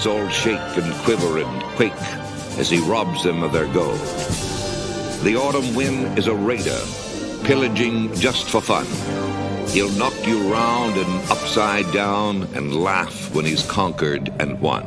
cities all shake and quiver and quake as he robs them of their gold. The autumn wind is a raider, pillaging just for fun. He'll knock you round and upside down and laugh when he's conquered and won.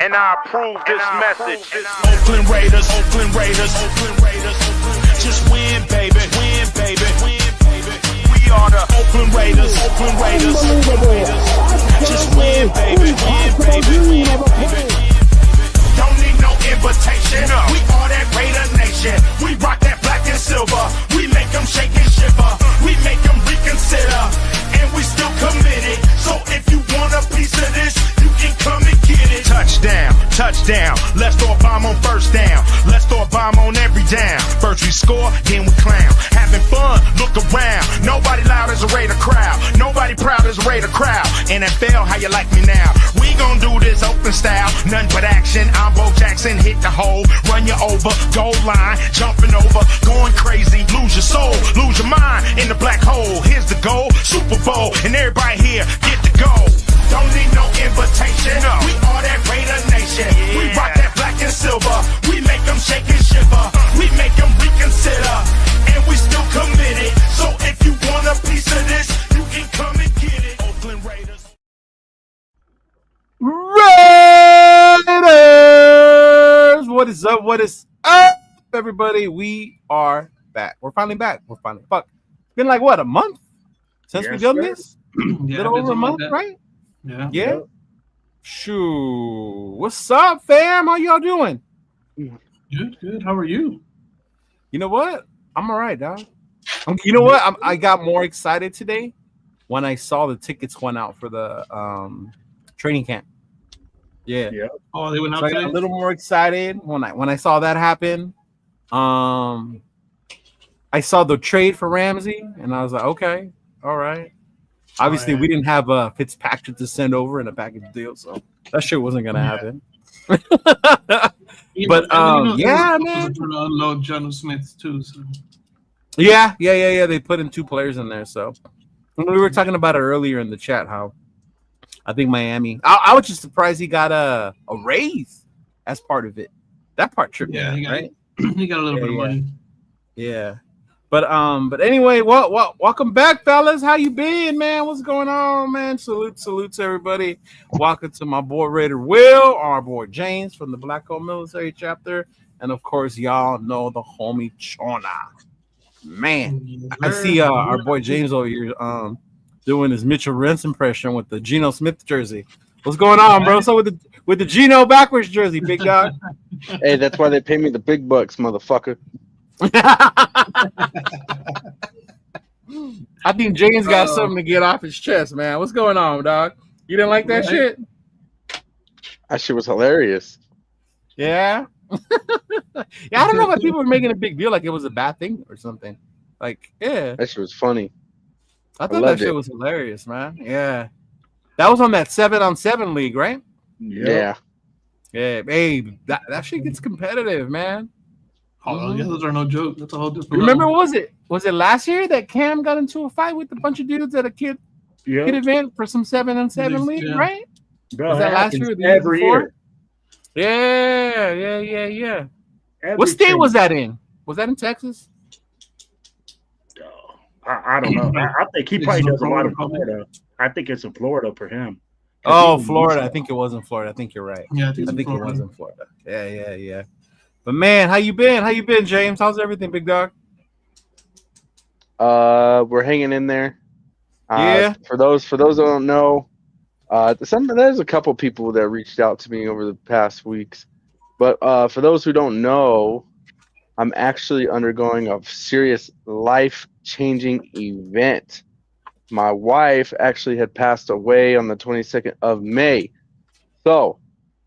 And I approve this message. Oakland Raiders, Oakland Raiders, Oakland Raiders. Just win, baby, win, baby, win, baby. We are the Oakland Raiders, Oakland Raiders, Oakland Raiders. Just win, baby, win, baby, win, baby. Don't need no invitation. We are that Raider Nation. We rock that black and silver. We make them shake and shiver. We make them reconsider. And we still committed. So if you want a piece of this, you can come and get it. Touchdown, touchdown. Let's throw a bomb on first down. Let's throw a bomb on every down. First we score, then we clown. Having fun, look around. Nobody loud as a Raider crowd. Nobody proud as a Raider crowd. NFL, how you like me now? We gon' do this open style. Nothing but action. I'm Bo Jackson, hit the hole. Run you over, goal line. Jumping over, going crazy. Lose your soul, lose your mind in the black hole. Here's the goal, Super Bowl. And everybody here, get the goal. Don't need no invitation. We are that Raider Nation. Yeah. We rock that black and silver. We make them shake and shiver. We make them reconsider. And we still committed. So if you want a piece of this, you can come and get it. Oakland Raiders. Raiders! What is up? What is up, everybody? We are back. We're finally back. Fuck. It's been like, what, a month since we done this? Little over a month, right? Yeah. Shoo. What's up, fam? How y'all doing? Good. How are you? You know what? I'm all right, dog. You know what? I got more excited today when I saw the tickets went out for the training camp. Yeah. Oh, they went out so I got a little more excited when I saw that happen. I saw the trade for Ramsey, and I was like, okay, all right. Obviously, we didn't have Fitzpatrick to send over in a package deal, so that shit wasn't gonna happen. But yeah, man. To unload John Smith too. So. Yeah. They put in two players in there. So we were talking about it earlier in the chat. How I think Miami. I was just surprised he got a raise as part of it. That part tripped me, right? He got a little bit of money. Yeah. But anyway, welcome back, fellas. How you been, man? What's going on, man? Salute everybody. Welcome to my boy Raider Will, our boy James from the Black Hole Military Chapter, and of course, y'all know the homie Chona. Man, I see our boy James over here doing his Mitchell Rentz impression with the Geno Smith jersey. What's going on, bro? So with the Geno backwards jersey, big dog. Hey, that's why they pay me the big bucks, motherfucker. I think James got something to get off his chest, man. What's going on, dog? You didn't like that shit? That shit was hilarious. Yeah. I don't know why people were making a big deal like it was a bad thing or something. Like, yeah. That shit was funny. I thought that shit was hilarious, man. Yeah. That was on that 7-on-7 league, right? Yeah. Yeah. Hey, that shit gets competitive, man. Oh, yeah, those are no joke. That's a whole different. Remember, what was it? Was it last year that Cam got into a fight with a bunch of dudes at a kid event for some 7-on-7 league, right? Bro, was that last year or the year before? Yeah. What state was that in? Was that in Texas? I don't know. I think he probably does a lot of Florida. I think it's in Florida for him. Oh, Florida. I think it was in Florida. I think you're right. Yeah, I think it was in Florida. Yeah. But man, how you been, James? How's everything, big dog? We're hanging in there. Yeah. For those who don't know, there's a couple people that reached out to me over the past weeks. But for those who don't know, I'm actually undergoing a serious life-changing event. My wife actually had passed away on the 22nd of May. So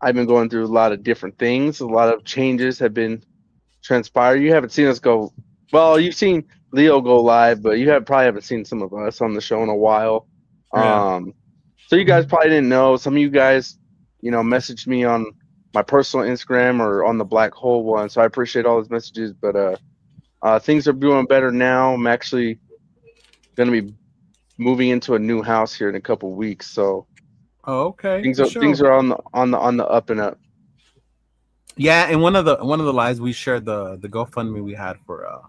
I've been going through a lot of different things. A lot of changes have been transpired. You haven't seen us go – well, you've seen Leo go live, but you probably haven't seen some of us on the show in a while. Yeah. So you guys probably didn't know. Some of you guys, messaged me on my personal Instagram or on the Black Hole one. So I appreciate all those messages. But things are doing better now. I'm actually going to be moving into a new house here in a couple weeks. So Okay. things For are sure. on the up and up. Yeah, and one of the lives we shared the GoFundMe we had for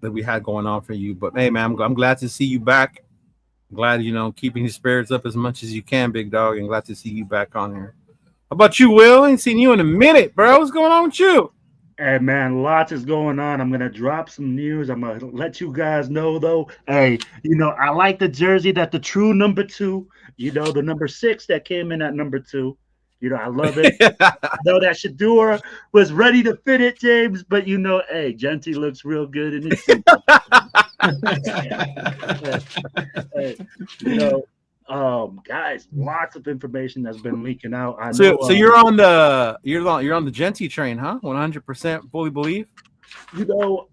that we had going on for you. But hey, man, I'm glad to see you back. Glad keeping your spirits up as much as you can, big dog, and glad to see you back on here. How about you, Will? Ain't seen you in a minute, bro. What's going on with you? Hey man, lots is going on. I'm gonna drop some news. I'm gonna let you guys know though. Hey, I like the jersey that the true number 2. The number 6 that came in at number 2. I love it. I know that Shadura was ready to fit it, James, but hey, Genty looks real good in his suit. Guys, lots of information that's been leaking out. I know. So you're on the Genty train, huh? 100% fully believe.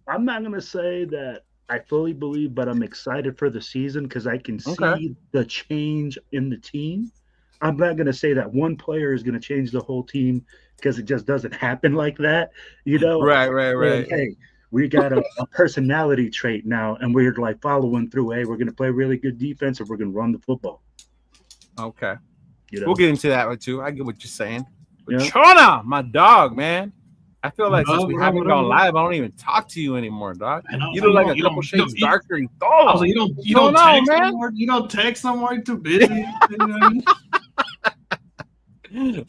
I'm not gonna say that I fully believe, but I'm excited for the season because I can see the change in the team. I'm not going to say that one player is going to change the whole team because it just doesn't happen like that. Right. And, hey, we got a personality trait now, and we're like following through. Hey, we're going to play really good defense, or we're going to run the football. Okay. We'll get into that one too. I get what you're saying. But Yeah. Chona, my dog, man. I feel like since we haven't gone live, I don't even talk to you anymore, dog. You look like a couple shades darker and taller. You don't text no more. You don't text no more. You're too busy.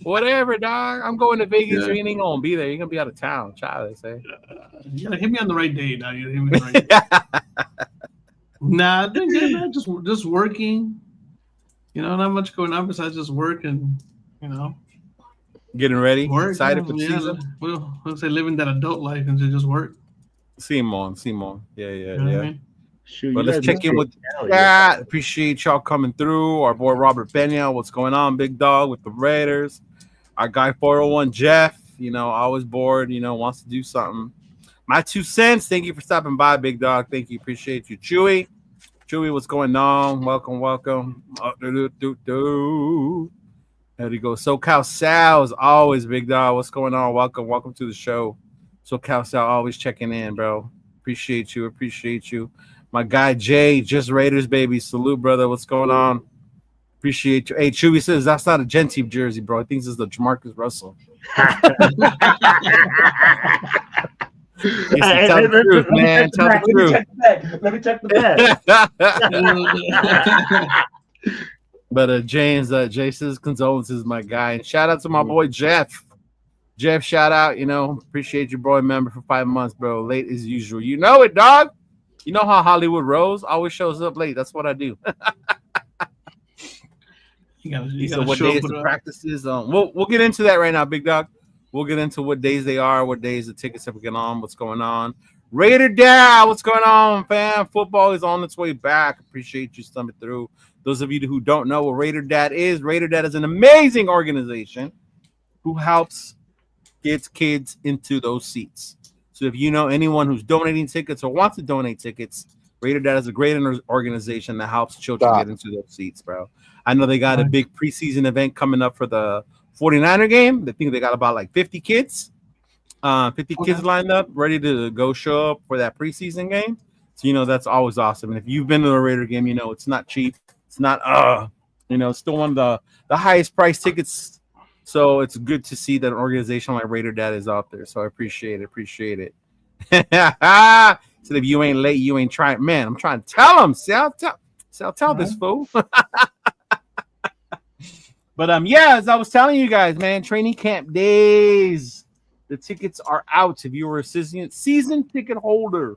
Whatever, dog. I'm going to Vegas. You ain't gonna be there. You're gonna be out of town, child. They say. You gotta hit me on the right day, dog. You hit me on the right day. Nah, then man, just working. Not much going on besides just working. Getting ready. Work, Excited for the season. We'll say living that adult life and just work. Simon. Yeah. You know what I mean? Shoot, But let's check in with that. Appreciate y'all coming through. Our boy Robert Pena, what's going on, big dog, with the Raiders? Our guy 401 Jeff, always bored, wants to do something. My 2 cents. Thank you for stopping by, big dog. Thank you. Appreciate you. Chewy, what's going on? Welcome. There you go. SoCal Sal, as always, big dog. What's going on? Welcome to the show. SoCal Sal, always checking in, bro. Appreciate you. My guy Jay, just Raiders, baby. Salute, brother. What's going on? Appreciate you. Hey, Chewy says that's not a Genty jersey, bro. I think this is the Jamarcus Russell. Tell the truth, man. Tell the truth. Let me check the bag. But Jay says condolences, my guy. And shout out to my boy Jeff. Jeff, shout out. Appreciate your boy member for 5 months, bro. Late as usual. You know it, dog. You know how Hollywood Rose always shows up late. That's what I do. He said what days the practices. We'll get into that right now, big dog. We'll get into what days they are, what days the tickets have been on, what's going on. Raider Dad, what's going on, fam? Football is on its way back. Appreciate you stumbling through. Those of you who don't know what Raider Dad is an amazing organization who helps get kids into those seats. So if you know anyone who's donating tickets or wants to donate tickets, Raider Dad is a great organization that helps children get into those seats, bro. I know they got a big preseason event coming up for the 49er game. I think they got about like 50 kids. 50 kids lined up, ready to go show up for that preseason game. So, that's always awesome. And if you've been to a Raider game, it's not cheap. It's not, it's still one of the highest price tickets. So it's good to see that an organization like Raider Dad is out there. So I appreciate it. So if you ain't late, you ain't trying. Man, I'm trying to tell them. I'll tell this fool. But as I was telling you guys, man, training camp days. The tickets are out. If you were a season ticket holder,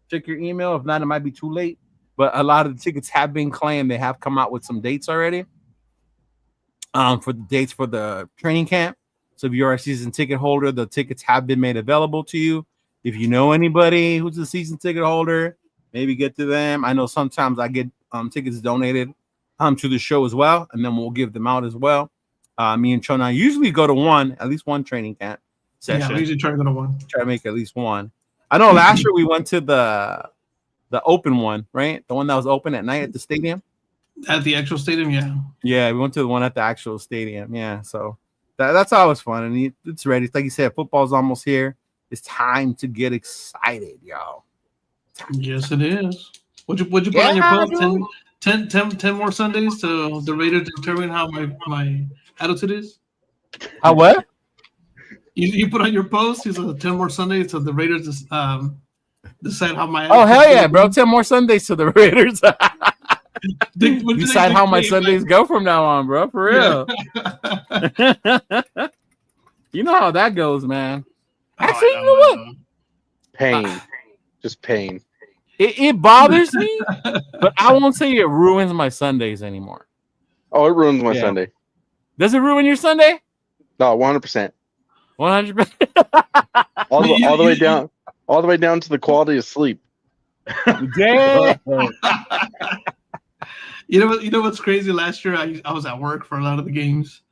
check your email. If not, it might be too late. But a lot of the tickets have been claimed. They have come out with some dates already. For the dates for the training camp. So if you're a season ticket holder, the tickets have been made available to you. If you know anybody who's a season ticket holder, maybe get to them. I know sometimes I get tickets donated to the show as well, and then we'll give them out as well. Me and Chona usually go to at least one training camp session. Yeah, we usually try to go to one. Try to make at least one. I know last year we went to the open one, right? The one that was open at night at the stadium. At the actual stadium, yeah. Yeah, we went to the one at the actual stadium. Yeah, so that's always fun, and it's ready. It's like you said, football's almost here. It's time to get excited, y'all. Yes, it is. Would you put on your post 10 more Sundays to the Raiders determine how my attitude is? How what? You put on your post. He said 10 more Sundays to the Raiders decide how my. Oh hell yeah, bro! 10 more Sundays to the Raiders. Decide how my Sundays go from now on, bro. For real. You know how that goes, man. Actually, you know what? Pain. Just pain. It bothers me, but I won't say it ruins my Sundays anymore. Oh, it ruins my Sunday. Does it ruin your Sunday? No, 100%. 100%. All the way down to the quality of sleep. Yeah. You know what's crazy? Last year I was at work for a lot of the games,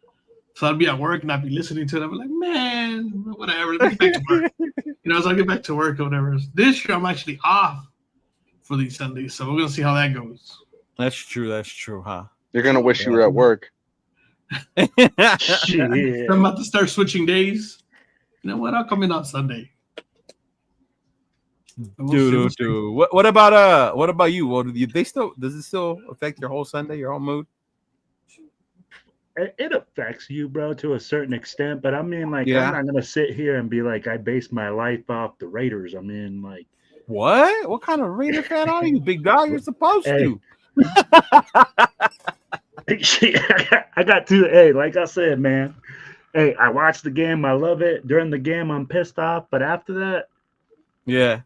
so I'd be at work and I'd be listening to it. I'd be like, man, whatever. Let me get back to work. As I get back to work or whatever. This year I'm actually off for these Sundays, so we're gonna see how that goes. That's true, huh? You're gonna wish you were at work. Shit. I'm about to start switching days. You know what? I'll come in on Sunday. Dude. What about you? What does it still affect your whole Sunday, your whole mood? It affects you, bro, to a certain extent. But I mean, like, Yeah. I'm not gonna sit here and be like, I base my life off the Raiders. I mean, like, what? What kind of Raider fan are you, big dog? You're supposed to. I got to. Hey, like I said, man. Hey, I watch the game. I love it. During the game, I'm pissed off. But after that, yeah.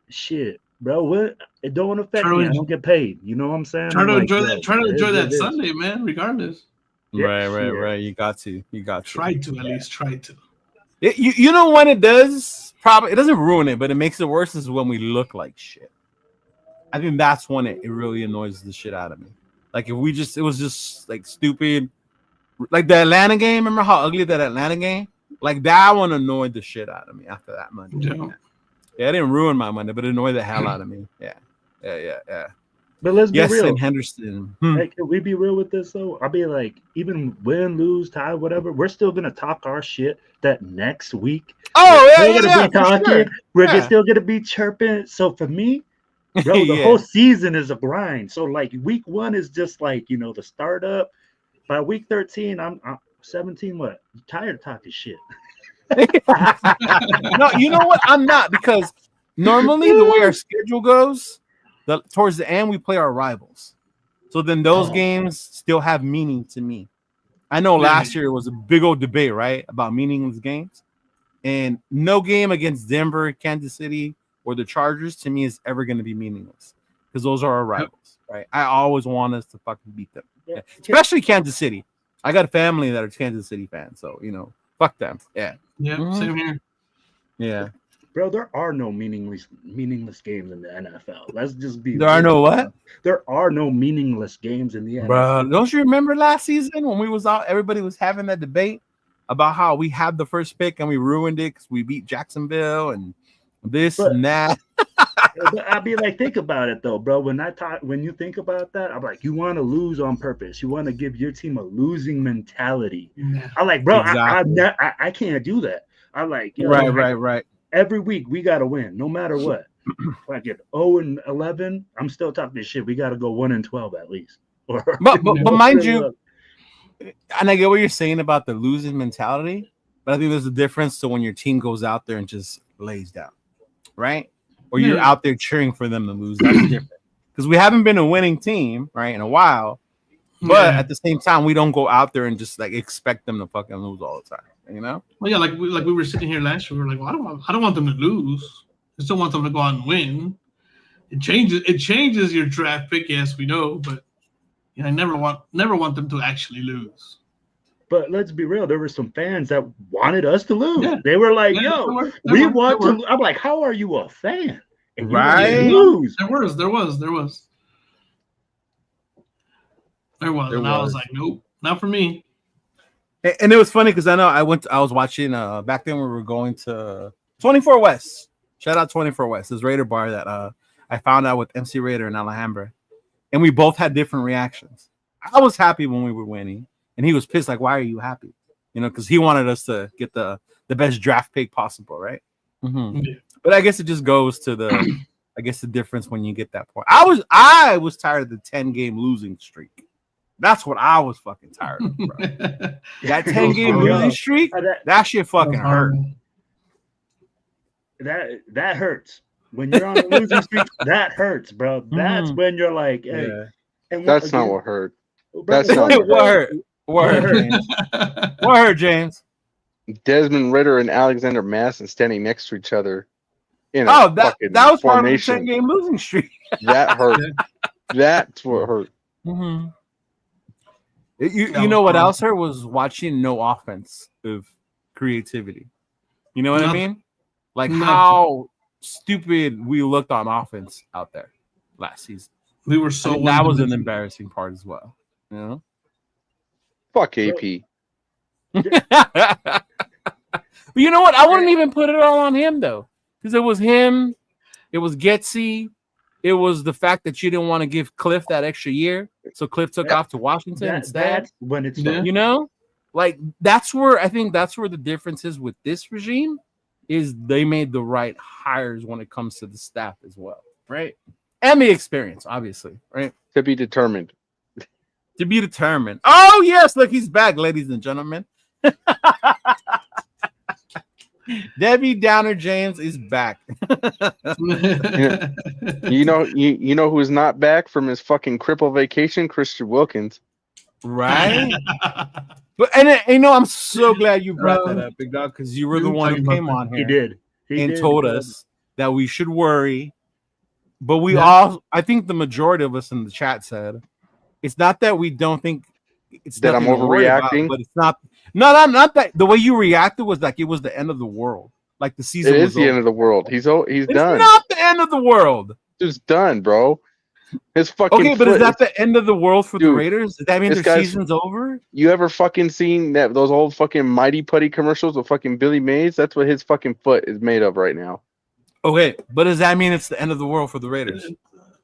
Shit, bro, what? It don't affect me. I don't get paid. You know what I'm saying? Try to enjoy that Sunday, man. Regardless. Yeah, right. You got to. Try to at least. You know when it does? Probably it doesn't ruin it, but it makes it worse. Is when we look like shit. I think that's when it really annoys the shit out of me. Like if it was just like stupid. Like the Atlanta game. Remember how ugly that Atlanta game? Like that one annoyed the shit out of me after that Monday. Yeah, it didn't ruin my Monday, but it annoyed the hell out of me. Yeah. But let's be real. And Henderson. Hey, can we be real with this though? I'll be like, even win, lose, tie, whatever, we're still gonna talk our shit that next week. We're gonna be talking. Sure. We're still gonna be chirping. So for me, bro, the whole season is a grind. So like week 1 is just like the startup. By week 13, I'm 17. What? I'm tired of talking shit. No, you know what? I'm not, because normally the way our schedule goes, towards the end we play our rivals. So then those games still have meaning to me. I know last year it was a big old debate, right, about meaningless games. And no game against Denver, Kansas City, or the Chargers to me is ever going to be meaningless because those are our rivals, right? I always want us to fucking beat them. Yeah. Especially Kansas City. I got a family that are Kansas City fans, so fuck them. Yeah. Same here. Yeah. Bro, there are no meaningless games in the NFL. Let's just be. There are no what? There are no meaningless games in the NFL. Bro, don't you remember last season when we was out? Everybody was having that debate about how we had the first pick and we ruined it because we beat Jacksonville and this and that. I'd be like, think about it though, bro. When you think about that, I'm like, you want to lose on purpose. You want to give your team a losing mentality. Yeah. I'm like, bro, exactly. I can't do that. I'm like, right. Every week we gotta win, no matter what. If I get 0-11, I'm still talking this shit. We gotta go 1-12 at least. But mind you, and I get what you're saying about the losing mentality, but I think there's a difference to when your team goes out there and just lays down, right? Or you're out there cheering for them to lose. That's different. Because we haven't been a winning team, right, in a while. But at the same time, we don't go out there and just like expect them to fucking lose all the time. Well, yeah, like we were sitting here last year. We were like, well, I don't want them to lose. I still want them to go out and win. It changes your draft pick, yes, we know, but I never want them to actually lose. But let's be real, there were some fans that wanted us to lose. Yeah. They were like, yo, we want to. I'm like, how are you a fan? And right. Lose. There was. And I was like, nope, not for me. And it was funny because I know I was watching back then we were going to 24 West. Shout out 24 West, this Raider bar that I found out with MC Raider in Alhambra. and we both had different reactions. I was happy when we were winning, and he was pissed. Like, why are you happy? You know, because he wanted us to get the best draft pick possible, right? Mm-hmm. Yeah. But I guess it just goes to the difference when you get that point. I was tired of the 10-game losing streak. That's what I was fucking tired of, bro. That 10-game losing streak, that shit fucking hurt. That hurts. When you're on a losing streak, that hurts, bro. That's when you're like, hey. Yeah. And that's not what hurt. That's not what hurt. What hurt, James? What hurt, James? Desmond Ridder and Alexander Madison standing next to each other. That was part of the 10-game losing streak. That hurt. That's what hurt. Mm-hmm. You know what else hurt was watching no offense of creativity. You know what I mean? Like how stupid we looked on offense out there last season. We were so that was an embarrassing part as well. You know? Fuck AP. But you know what? I wouldn't even put it all on him though. Because it was him, it was Getsy, it was the fact that you didn't want to give Cliff that extra year. So Cliff took off to Washington instead. That's when it's you know? Like that's where the difference is with this regime. Is they made the right hires when it comes to the staff as well, right? And the experience, obviously, right? To be determined. To be determined. Oh, yes, look, he's back, ladies and gentlemen. Debbie Downer James is back. You know who's not back from his fucking cripple vacation? Christian Wilkins. Right? But I'm so glad you brought that up, big dog, because you were the one who came on here. He did. Told us that we should worry. But we all, I think the majority of us in the chat said, it's not that we don't think it's that I'm overreacting, but it's not. No, not that. The way you reacted was like it was the end of the world. Like the season. It is the end of the world. He's done. It's not the end of the world. It's done, bro. His fucking but is that the end of the world for the Raiders? Does that mean their season's over? You ever fucking seen those old fucking Mighty Putty commercials with fucking Billy Mays? That's what his fucking foot is made of right now. Okay, but does that mean it's the end of the world for the Raiders?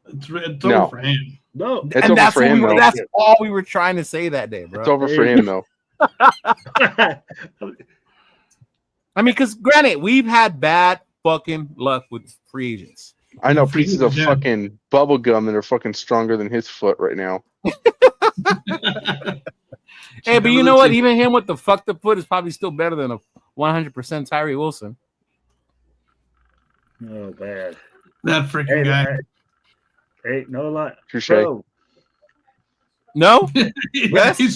It's over for him. No, it's over for him. That's all we were trying to say that day, bro. It's over for him, though. I mean, because granted, we've had bad fucking luck with free agents. I know pieces of fucking bubble gum that are fucking stronger than his foot right now. Hey, but you know what? Even him with the fucked up foot is probably still better than a 100% Tyree Wilson. Oh, bad. That freaking guy. Hey, no lie. Touche. No? Yes. Hey,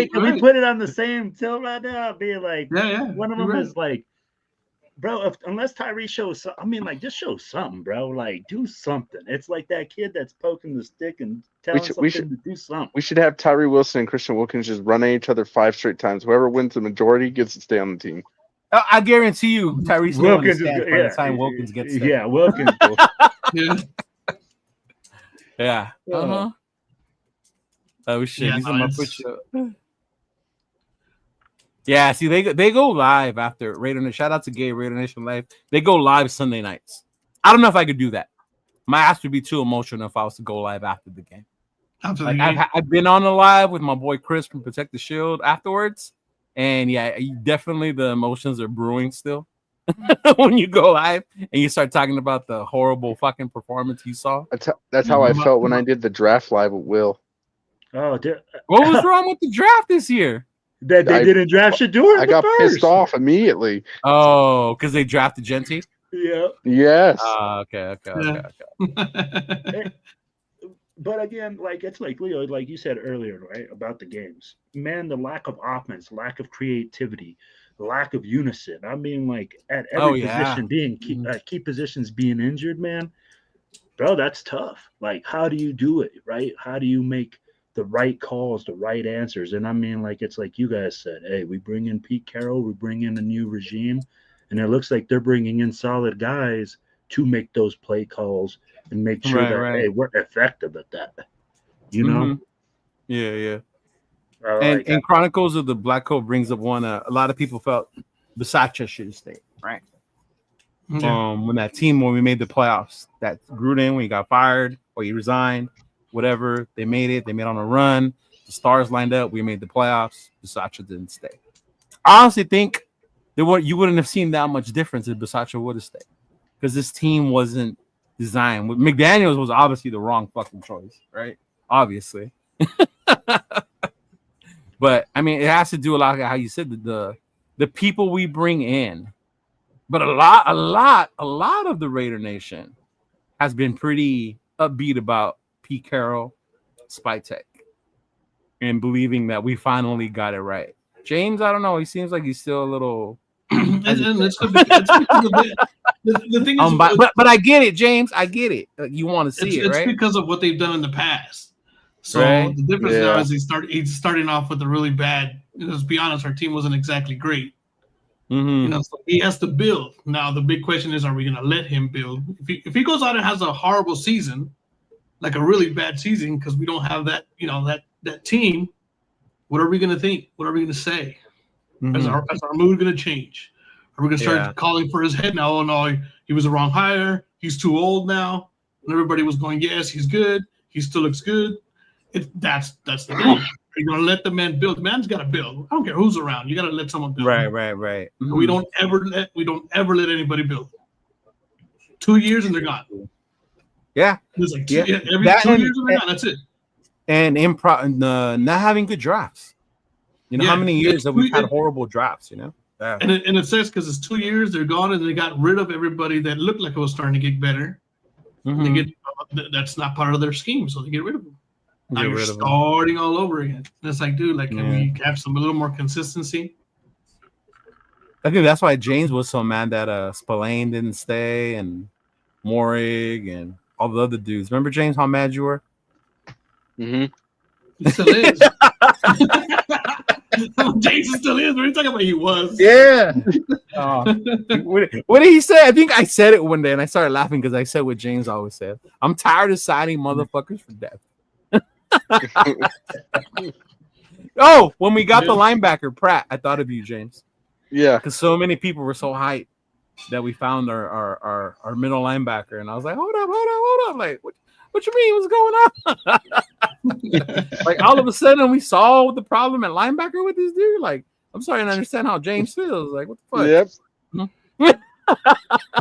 can we put it on the same tilt right now? I'll be like, one of them is like, bro, unless Tyree shows, just show something, bro. Like, do something. It's like that kid that's poking the stick and telling something to do something. We should have Tyree Wilson and Christian Wilkins just run at each other 5 straight times. Whoever wins the majority gets to stay on the team. I guarantee you, Tyrese Wilkins by the time Wilkins gets there. Yeah, Wilkins. Yeah. Uh-huh. Oh shit! Yeah, He's on my push up. Yeah. See, they go live after Raider Nation. Shout out to Gay Raider Nation Live. They go live Sunday nights. I don't know if I could do that. My ass would be too emotional if I was to go live after the game. I've been on the live with my boy Chris from Protect the Shield afterwards. And yeah, definitely the emotions are brewing still when you go live and you start talking about the horrible fucking performance you saw. That's how I felt when I did the draft live with Will. Oh, what was wrong with the draft this year? That they didn't draft Shador. I got pissed off immediately. Oh, because they drafted Genty? Yeah. Yes. Okay. But again, like it's like Leo, like you said earlier, right, about the games. Man, the lack of offense, lack of creativity, lack of unison. I mean, like at every position being key positions being injured, man. Bro, that's tough. Like, how do you do it, right? How do you make the right calls, the right answers? And I mean, like it's like you guys said, hey, we bring in Pete Carroll, we bring in a new regime, and it looks like they're bringing in solid guys to make those play calls and make sure hey, we're effective at that. You know? Yeah. And Chronicles of the Black Hole brings up one. A lot of people felt Bisaccia should stay, right? Yeah. When we made the playoffs, that Gruden, when he got fired or he resigned, whatever, they made it. They made on a run. The stars lined up. We made the playoffs. Bisaccia didn't stay. I honestly think you wouldn't have seen that much difference if Bisaccia would have stayed, because this team wasn't designed. McDaniels was obviously the wrong fucking choice, right? Obviously. But I mean, it has to do a lot with how you said the people we bring in. But a lot of the Raider Nation has been pretty upbeat about Pete Carroll, Spytek, and believing that we finally got it right. James, I don't know. He seems like he's still a little. And it's the thing is, but I get it, James. I get it. You want to see it, right? It's because of what they've done in the past. So right? The difference now is he's starting off with a really bad. Let's be honest, our team wasn't exactly great. Mm-hmm. So he has to build. Now the big question is, are we going to let him build? If he goes out and has a horrible season, like a really bad season, because we don't have that, that team, what are we going to think? What are we going to say? Mm-hmm. Is our mood going to change? Are we going to start calling for his head now? Oh no, he was the wrong hire. He's too old now. And everybody was going, yes, he's good. He still looks good. That's the thing. You're gonna let the man build. The man's got to build. I don't care who's around. You got to let someone build. Right. Mm-hmm. We don't ever let anybody build. 2 years and they're gone. Yeah. It's like every 2 years and they're gone. That's it. And not having good drafts. How many years have we had horrible drafts? Yeah. And it says because it's 2 years they're gone and they got rid of everybody that looked like it was starting to get better. Mm-hmm. That's not part of their scheme, so they get rid of them. Now you're starting all over again. And it's like, dude, can we have a little more consistency? I think that's why James was so mad that Spillane didn't stay and Morig and all the other dudes. Remember, James, how mad you were? Mm-hmm. He still is. Jason still is. What are you talking about? He was. Yeah. What did he say? I think I said it one day and I started laughing because I said what James always said. I'm tired of signing motherfuckers for death. When we got the linebacker Pratt, I thought of you, James. Yeah, because so many people were so hyped that we found our middle linebacker, and I was like, hold up, like what you mean? What's going on? Like all of a sudden we saw the problem at linebacker with this dude. Like I'm starting to understand how James feels. Like what the fuck? Yep.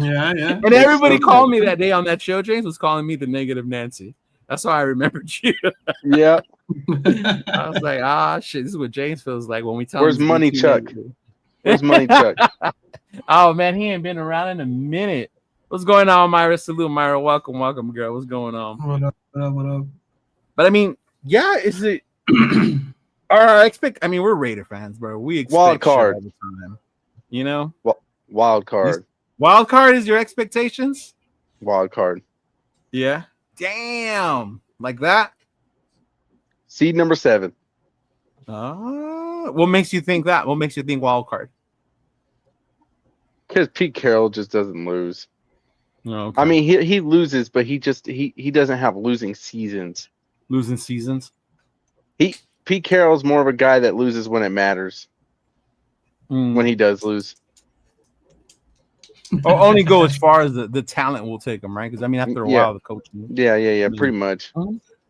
Yeah. And everybody called me that day on that show. James was calling me the negative Nancy. That's why I remembered you. Yeah. I was like, shit, this is what James feels like when we tell Where's him. Money Chuck? Where's Money Chuck? Oh, man, he ain't been around in a minute. What's going on, Myra? Salute, Myra. Welcome, girl. What's going on? What up? But, I mean, is it we're Raider fans, bro. We expect wild card all the time. Wild card. Wild card is your expectations? Wild card. Yeah. Damn, like that? Seed number 7. What makes you think that? What makes you think wild card? Because Pete Carroll just doesn't lose. No, okay. I mean, he loses, but he doesn't have losing seasons. Losing seasons? Pete Carroll's more of a guy that loses when it matters. When he does lose. Or only go as far as the talent will take him, right? Because I mean, after a while, the coach. Yeah, pretty much.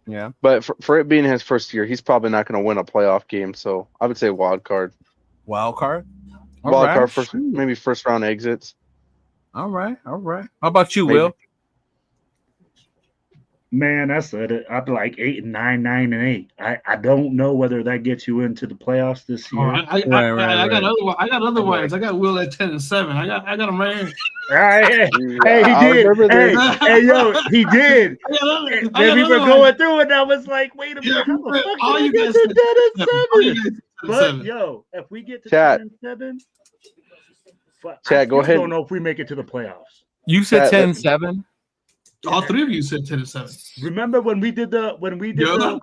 Yeah, but for it being his first year, he's probably not going to win a playoff game. So I would say wild card. Wild card. Card maybe first round exits. All right. How about you, Will? Man, I said it. I'd be like 8 and 9, 9 and 8. I don't know whether that gets you into the playoffs this year. I got other wires. I got Will at 10 and 7. I got him right here. All right. Hey, he did. Hey, yo, he did. Then we were going through it, and I was like, wait a minute. How the fuck all you guys get to 10 and 7? But yo, if we get to 10 and 7, Chad, go ahead. I don't know if we make it to the playoffs. You said 10 and 7. All three of you said 10 and 7. Remember when we did the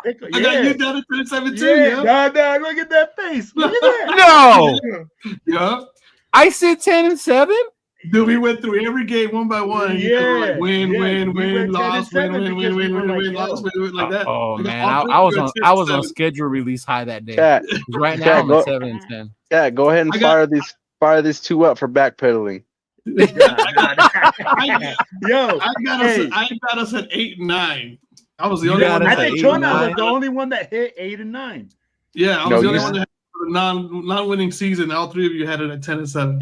pick? I got you down at 10 and 7 too. Yeah. No, look at that face. Look at that. No. Yeah. I said 10 and 7. Dude, we went through every game one by one. Yeah. Win, loss, win, loss, win, like that. Oh man, I was on schedule release high that day. Right now I'm at 7 and 10. Yeah, go ahead and fire these two up for backpedaling. Yo, I got us at 8 and 9. I was the You only got one. us I at think 8 Chona and was 9. the only one that hit 8 and 9. Yeah, I No, was the only you- one that had a non-winning season. All three of you had it at 10 and 7.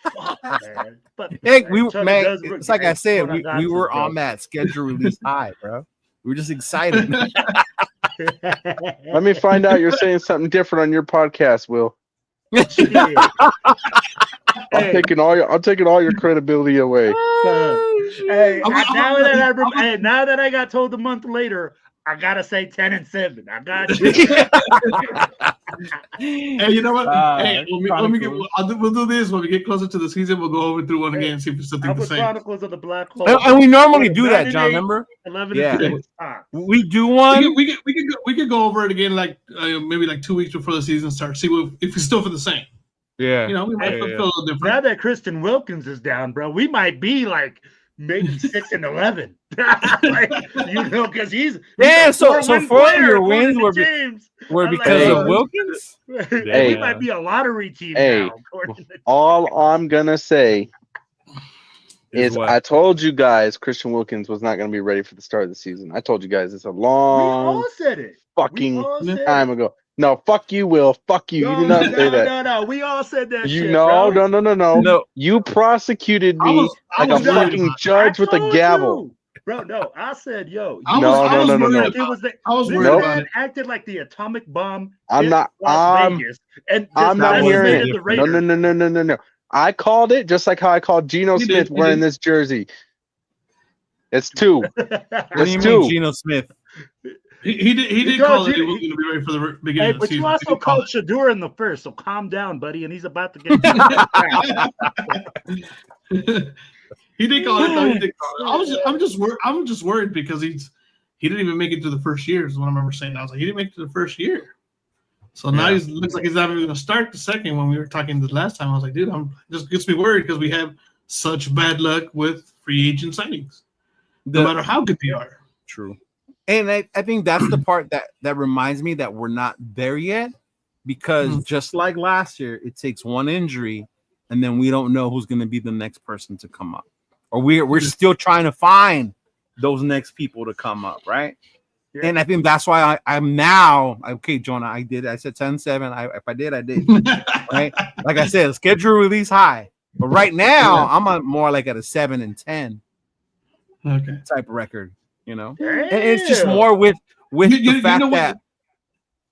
Fuck, man. But Hey, Chona man, does- it's like I said, Chona got we us, were bro. on that schedule release high, bro. We were just excited. Let me find out you're saying something different on your podcast, Will. Shit. I'm Hey. taking all your credibility away. Hey, I'm now that I got told a month later, I gotta say 10 and 7. I got you. Hey, you know what? Hey, Chronicles. we'll do this when we get closer to the season. We'll go over through one again and see if it's something I'm the a same. Chronicles of the Black Hole. And we normally do 9 that, and John. 8, Remember? 11 Yeah. and 6. We do one. We could go over it again, like maybe like 2 weeks before the season starts. See if it's still for the same. Yeah. You know, we might feel a little different. Now that Kristen Wilkins is down, bro, we might be like maybe 6 and 11. Like, because he's Yeah, so 4-1 four of player, your according wins to were James. were I'm because like, of Wilkins. Hey. We might be a lottery team Hey. now. According to All I'm gonna say is what? I told you guys Christian Wilkins was not gonna be ready for the start of the season. I told you guys this a we long all said it. fucking We all said time it. ago. No, fuck you, Will. Fuck you. You did not say that. No. We all said that You shit, know, bro. no. No. You prosecuted I me was like a worried fucking about it. judge with a told gavel. you. Bro, no, I said, yo. I No, was no, no, no, worried no. about- It was the, I was this worried Nope. about man it. acted like the atomic bomb. I'm hit not. Las Vegas, and I'm not hearing designated it. the No, Raiders. no. I called it just like how I called Geno You Smith did, you wearing did. this jersey. It's two. What do It's you two. mean, Geno Smith? He did called call it. He you- wasn't going to be ready for the Hey, beginning of the but season. you He also did call called Shadur in the first, so calm down, buddy. And he's about to get. it. He did call it. Though. He did call it. I'm just worried because he didn't even make it to the first year. Is what I remember saying. I was like, he didn't make it to the first year. So now he looks like he's not even going to start the second. When we were talking the last time, I was like, dude, just gets me worried because we have such bad luck with free agent signings, no matter how good they are. True. And I think that's the part that reminds me that we're not there yet, because just like last year, it takes one injury and then we don't know who's going to be the next person to come up, or we're still trying to find those next people to come up, right? Yeah. And I think that's why I'm now okay, Jonah. I said 10-7. If I did, I did. Right? Like I said, schedule release high, but right now I'm more like at a 7 and 10 Okay. type record. You know, Damn. and it's just more with the fact that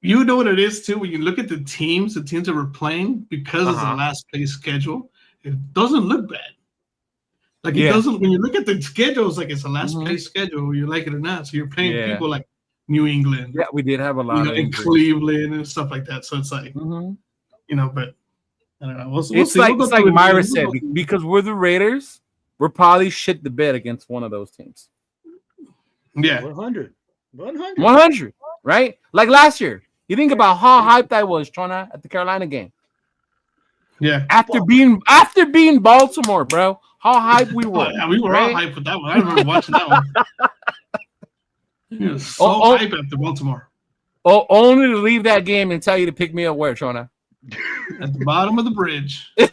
you know what it is too. When you look at the teams that we're playing, because it's a last place schedule, it doesn't look bad. Like it doesn't. When you look at the schedule, it's like it's a last place schedule, whether you like it or not. So you're playing people like New England. Yeah, we did have a lot of in Cleveland and stuff like that. So it's like you know, but I don't know. We'll it's see. like We'll it's go like through Myra it. said, because we're the Raiders, we're probably shit the bed against one of those teams. Yeah, 100, 100, right? Like last year. You think about how hyped I was, Trona, at the Carolina game. Yeah. After being Baltimore, bro, how hyped we were. Yeah, we were all hyped with that one. I remember watching that one. It was so hyped after Baltimore. Oh, only to leave that game and tell you to pick me up where, Trona? At the bottom of the bridge. He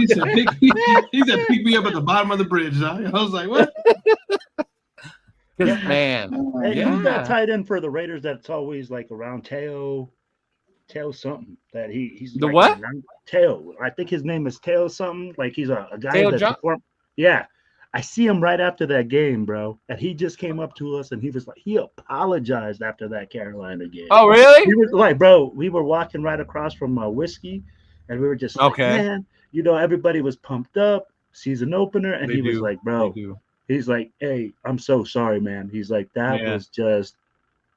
said, pick me up at the bottom of the bridge. I was like, what? Man. Hey, who's that tight end for the Raiders that's always like around Teo something? That he's the like what? Teo. I think his name is Teo something. Like he's a guy Teo that's John? yeah. I see him right after that game, bro. And he just came up to us and he was like, he apologized after that Carolina game. Oh, really? He was like, bro, we were walking right across from Whiskey, and we were just like, man, you know, everybody was pumped up, season opener, and he was like, bro, he's like, hey, I'm so sorry, man. He's like, that was just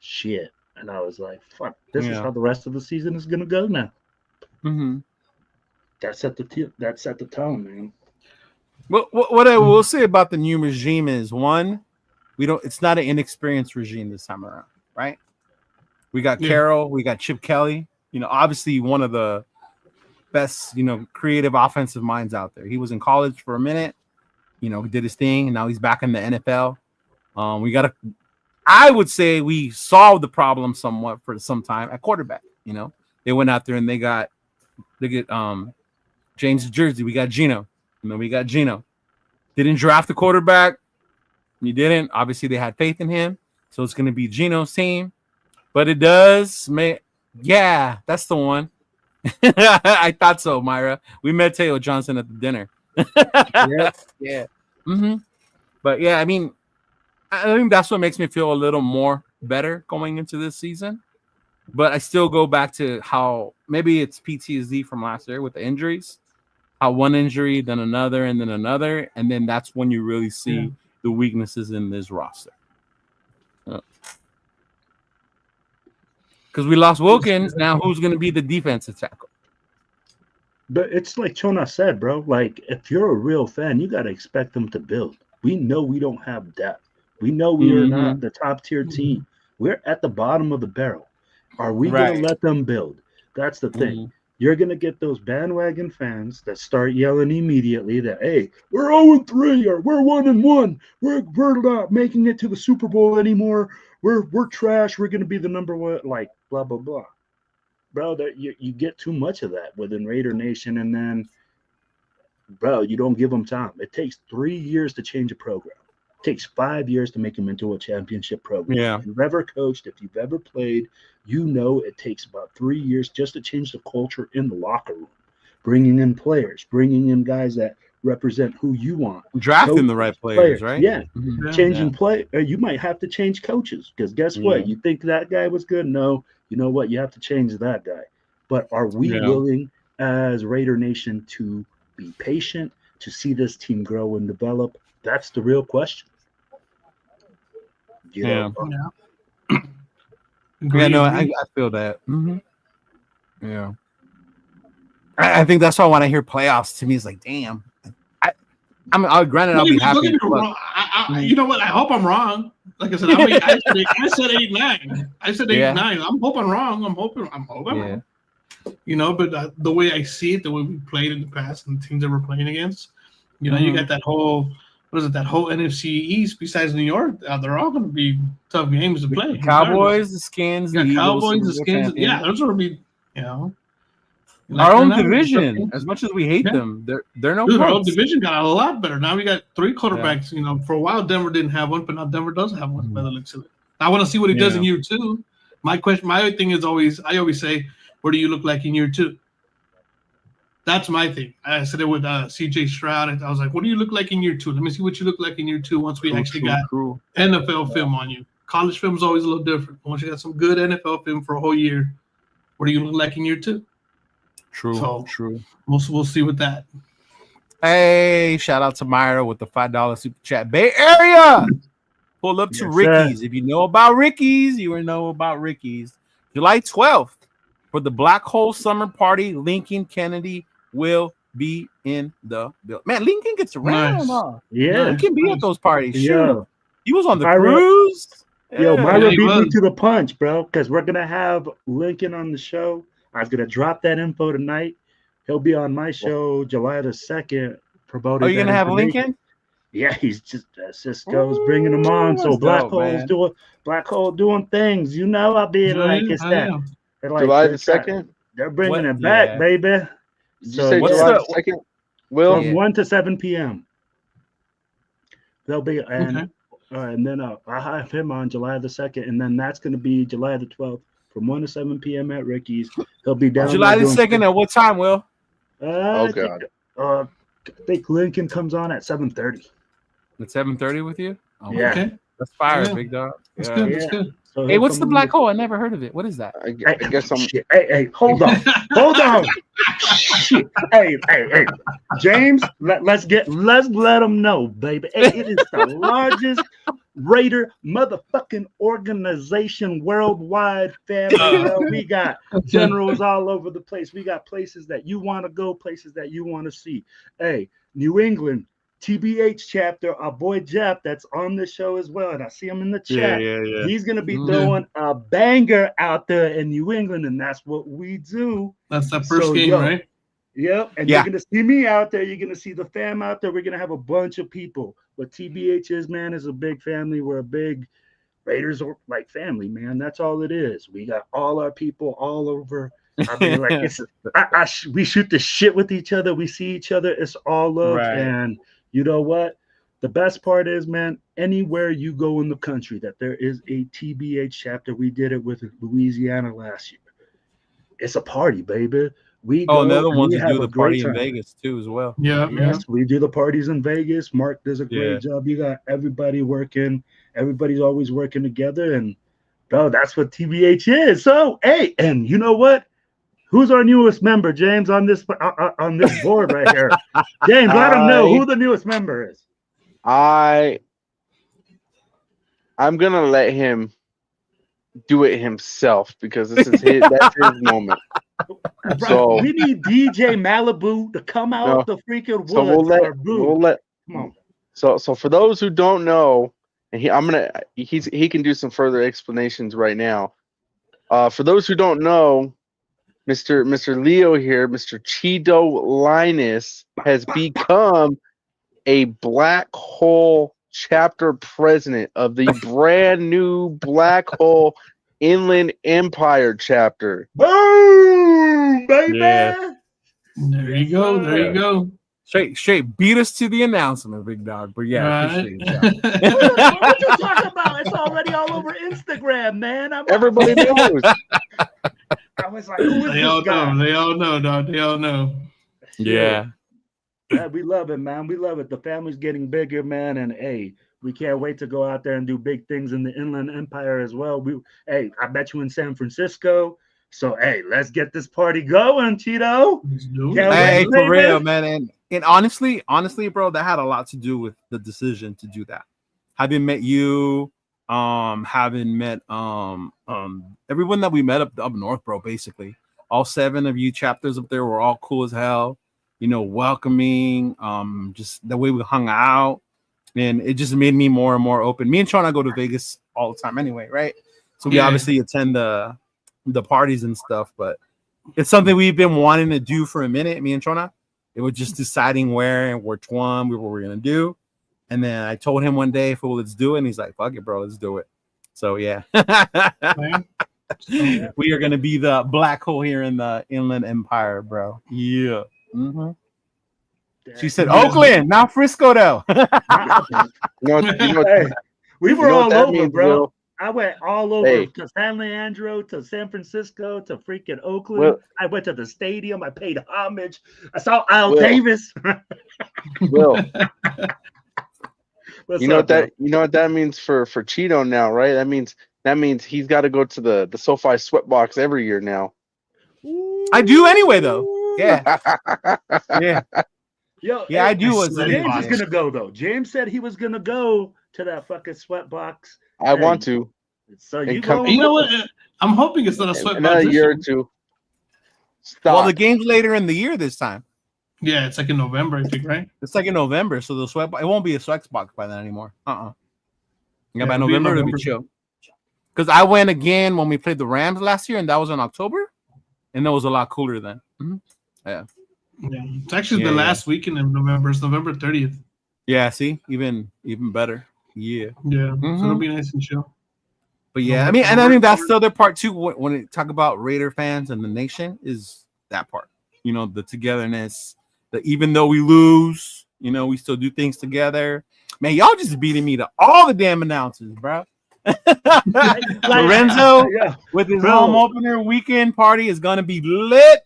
shit. And I was like, fuck, this is how the rest of the season is gonna go now. Mm-hmm. That set the tone, man. Well, what I will say about the new regime is, one, it's not an inexperienced regime this time around, right? We got Carroll, we got Chip Kelly, you know, obviously one of the best, you know, creative offensive minds out there. He was in college for a minute, you know, he did his thing, and now he's back in the NFL. I would say we solved the problem somewhat for some time at quarterback. You know, they went out there and they get James Jersey. We got Geno. And then we got Geno. Didn't draft the quarterback. You didn't. Obviously, they had faith in him. So it's going to be Geno's team. But it does. Yeah, that's the one. I thought so, Myra. We met Teo Johnson at the dinner. Yeah. Mm-hmm. But yeah, I mean, I think that's what makes me feel a little more better going into this season. But I still go back to how maybe it's PTSD from last year with the injuries. How one injury, then another, and then another. And then that's when you really see the weaknesses in this roster. Because we lost Wilkins. Now who's going to be the defensive tackle? But it's like Chona said, bro. Like, if you're a real fan, you got to expect them to build. We know we don't have depth. We know we are not the top tier team. We're at the bottom of the barrel. Are we going to let them build? That's the thing. You're going to get those bandwagon fans that start yelling immediately that, hey, we're 0-3 or we're 1-1. We're not making it to the Super Bowl anymore. We're trash. We're going to be the number one, like, blah, blah, blah. Bro, you get too much of that within Raider Nation, and then, bro, you don't give them time. It takes 3 years to change a program. It takes 5 years to make them into a championship program. Yeah. If you've ever coached, if you've ever played, you know it takes about 3 years just to change the culture in the locker room. Bringing in players, bringing in guys that represent who you want. Drafting the right players, right? Yeah. Changing play. You might have to change coaches because guess what? You think that guy was good? No. You know what? You have to change that guy. But are we willing as Raider Nation to be patient, to see this team grow and develop? That's the real question. Yeah, no, I feel that. Yeah. I think that's why when I hear playoffs, to me, it's like, damn. Granted, I'll be happy. You know what? I hope I'm wrong. Like I said, I said 8-9. I said 8-9. I'm hoping wrong. I'm hoping wrong. You know, but the way I see it, the way we played in the past and the teams that we're playing against, you know, you got that whole that whole NFC East besides New York. They're all going to be tough games to play. The Cowboys, the Skins, the Cowboys, the Skins. Yeah, those will be, you know. Our own division, as much as we hate them, they're no. Dude, our own division got a lot better. Now we got 3 quarterbacks. You know, for a while Denver didn't have one, but now Denver does have one. By the looks of it, I want to see what he does in year 2. My thing is always, I always say, what do you look like in year 2? That's my thing. I said it with CJ Stroud. And I was like, what do you look like in year 2? Let me see what you look like in year 2 once we got NFL film on you. College film is always a little different. Once you got some good NFL film for a whole year, what do you look like in year 2? True. We'll see with that. Hey, shout out to Myra with the $5 super chat. Bay Area, pull up to Ricky's. If you know about Ricky's, you will know about Ricky's. July 12th for the Black Hole Summer Party. Lincoln Kennedy will be in the building. Man, Lincoln gets around. Nice. Yeah, he can be at those parties. Yeah, he was on the cruise. Yo, Myra beat me to the punch, bro. Because we're gonna have Lincoln on the show. I was gonna drop that info tonight. He'll be on my show July the 2nd. Promoting. Are you gonna have Lincoln? Yeah, he's just Cisco's bringing him on. So Black Hole doing things. You know, I'll be like it's that. Like, July the 2nd. They're bringing it back, baby. Did you say July the 2nd? Will from 1 to 7 p.m. They'll be and then I'll have him on July the 2nd, and then that's going to be July the 12th from 1 to 7 p.m. at Ricky's. He'll be down July the 2nd. At what time, Will? God. I think Lincoln comes on at 7:30. At 7:30 with you? Oh, yeah. Okay. That's fire, big dog. That's good. That's good. So hey, what's the Black Hole? I never heard of it. What is that? I guess I'm. Shit. Hey, hold on. Shit. Hey, James, let's let them know, baby. Hey, it is the largest Raider motherfucking organization worldwide, family. We got generals all over the place. We got places that you want to go, places that you want to see. Hey, New England. TBH chapter, our boy Jeff, that's on the show as well, and I see him in the chat. Yeah. He's gonna be throwing a banger out there in New England, and that's what we do. That's the first game, right? Yep. And you're gonna see me out there. You're gonna see the fam out there. We're gonna have a bunch of people. What TBH is, man, is a big family. We're a big Raiders like family, man. That's all it is. We got all our people all over I mean, like we shoot the shit with each other. We see each other. It's all love. Right. And you know what? The best part is, man, anywhere you go in the country that there is a TBH chapter, we did it with Louisiana last year. It's a party, baby. Another one to do the party in Vegas too, as well. Yeah. Yes, we do the parties in Vegas. Mark does a great job. You got everybody working. Everybody's always working together, and bro, that's what TBH is. So, hey, and you know what? Who's our newest member, James, on this board right here? James, let him know who the newest member is. I'm gonna let him do it himself because that's his moment. Bro, So we need DJ Malibu to come out of the freaking woods. So we'll let. Come on. So for those who don't know, and he can do some further explanations right now. For those who don't know, Mr. Leo here, Mr. Cheeto Linus, has become a Black Hole chapter president of the brand new Black Hole Inland Empire chapter. Boom, baby! Yeah. There you go. There you go. Straight beat us to the announcement, big dog. But yeah, Right. What you talking about? It's already all over Instagram, man. Everybody knows. I was like, who is They this all guy? know. They all know, dog. They all know. Yeah. Yeah, we love it, man. We love it. The family's getting bigger, man. And hey, we can't wait to go out there and do big things in the Inland Empire as well. I bet you in San Francisco. So hey, let's get this party going, Cheeto. Hey, for real, man. And honestly, bro, that had a lot to do with the decision to do that. Having met you, having met everyone that we met up north, bro, basically. All 7 of you chapters up there were all cool as hell. You know, welcoming, just the way we hung out, and it just made me more and more open. Me and Sean, I go to Vegas all the time anyway, right? So we obviously attend the parties and stuff, but it's something we've been wanting to do for a minute. Me and Chona, it was just deciding where and which one we were gonna do, and then I told him one day, "Fool, let's do it," and he's like, "Fuck it, bro, let's do it." So yeah. We are gonna be the Black Hole here in the Inland Empire, bro. Yeah. Mm-hmm. She said Oakland, not Frisco, though. We were all over, bro. Will. I went all over to San Leandro, to San Francisco, to freaking Oakland. I went to the stadium. I paid homage. I saw Al Davis. Will. You know what that means for Cheeto now, right? That means he's got to go to the SoFi Sweatbox every year now. I do anyway, though. Yeah. Yeah. Yo, yeah, I do. James is gonna go though. James said he was gonna go to that fucking Sweatbox. I want to. So you know what? I'm hoping it's not a Sweatbox. Another year or two. Stop. Well, the game's later in the year this time. Yeah, it's like in November, I think, right? It's like in November, so the it won't be a Sweatbox by then anymore. Yeah, by November it'll be chill. Because I went again when we played the Rams last year, and that was in October, and that was a lot cooler then. Mm-hmm. Yeah. Yeah, it's actually the last weekend in November. It's November 30th. Yeah, see, even better. Yeah. Yeah. So it'll be nice and chill. But yeah, I mean, and I think that's the other part too. When we talk about Raider fans and the nation, is that part. You know, the togetherness. That even though we lose, you know, we still do things together. Man, y'all just beating me to all the damn announcers, bro. Lorenzo with his home opener weekend party is gonna be lit.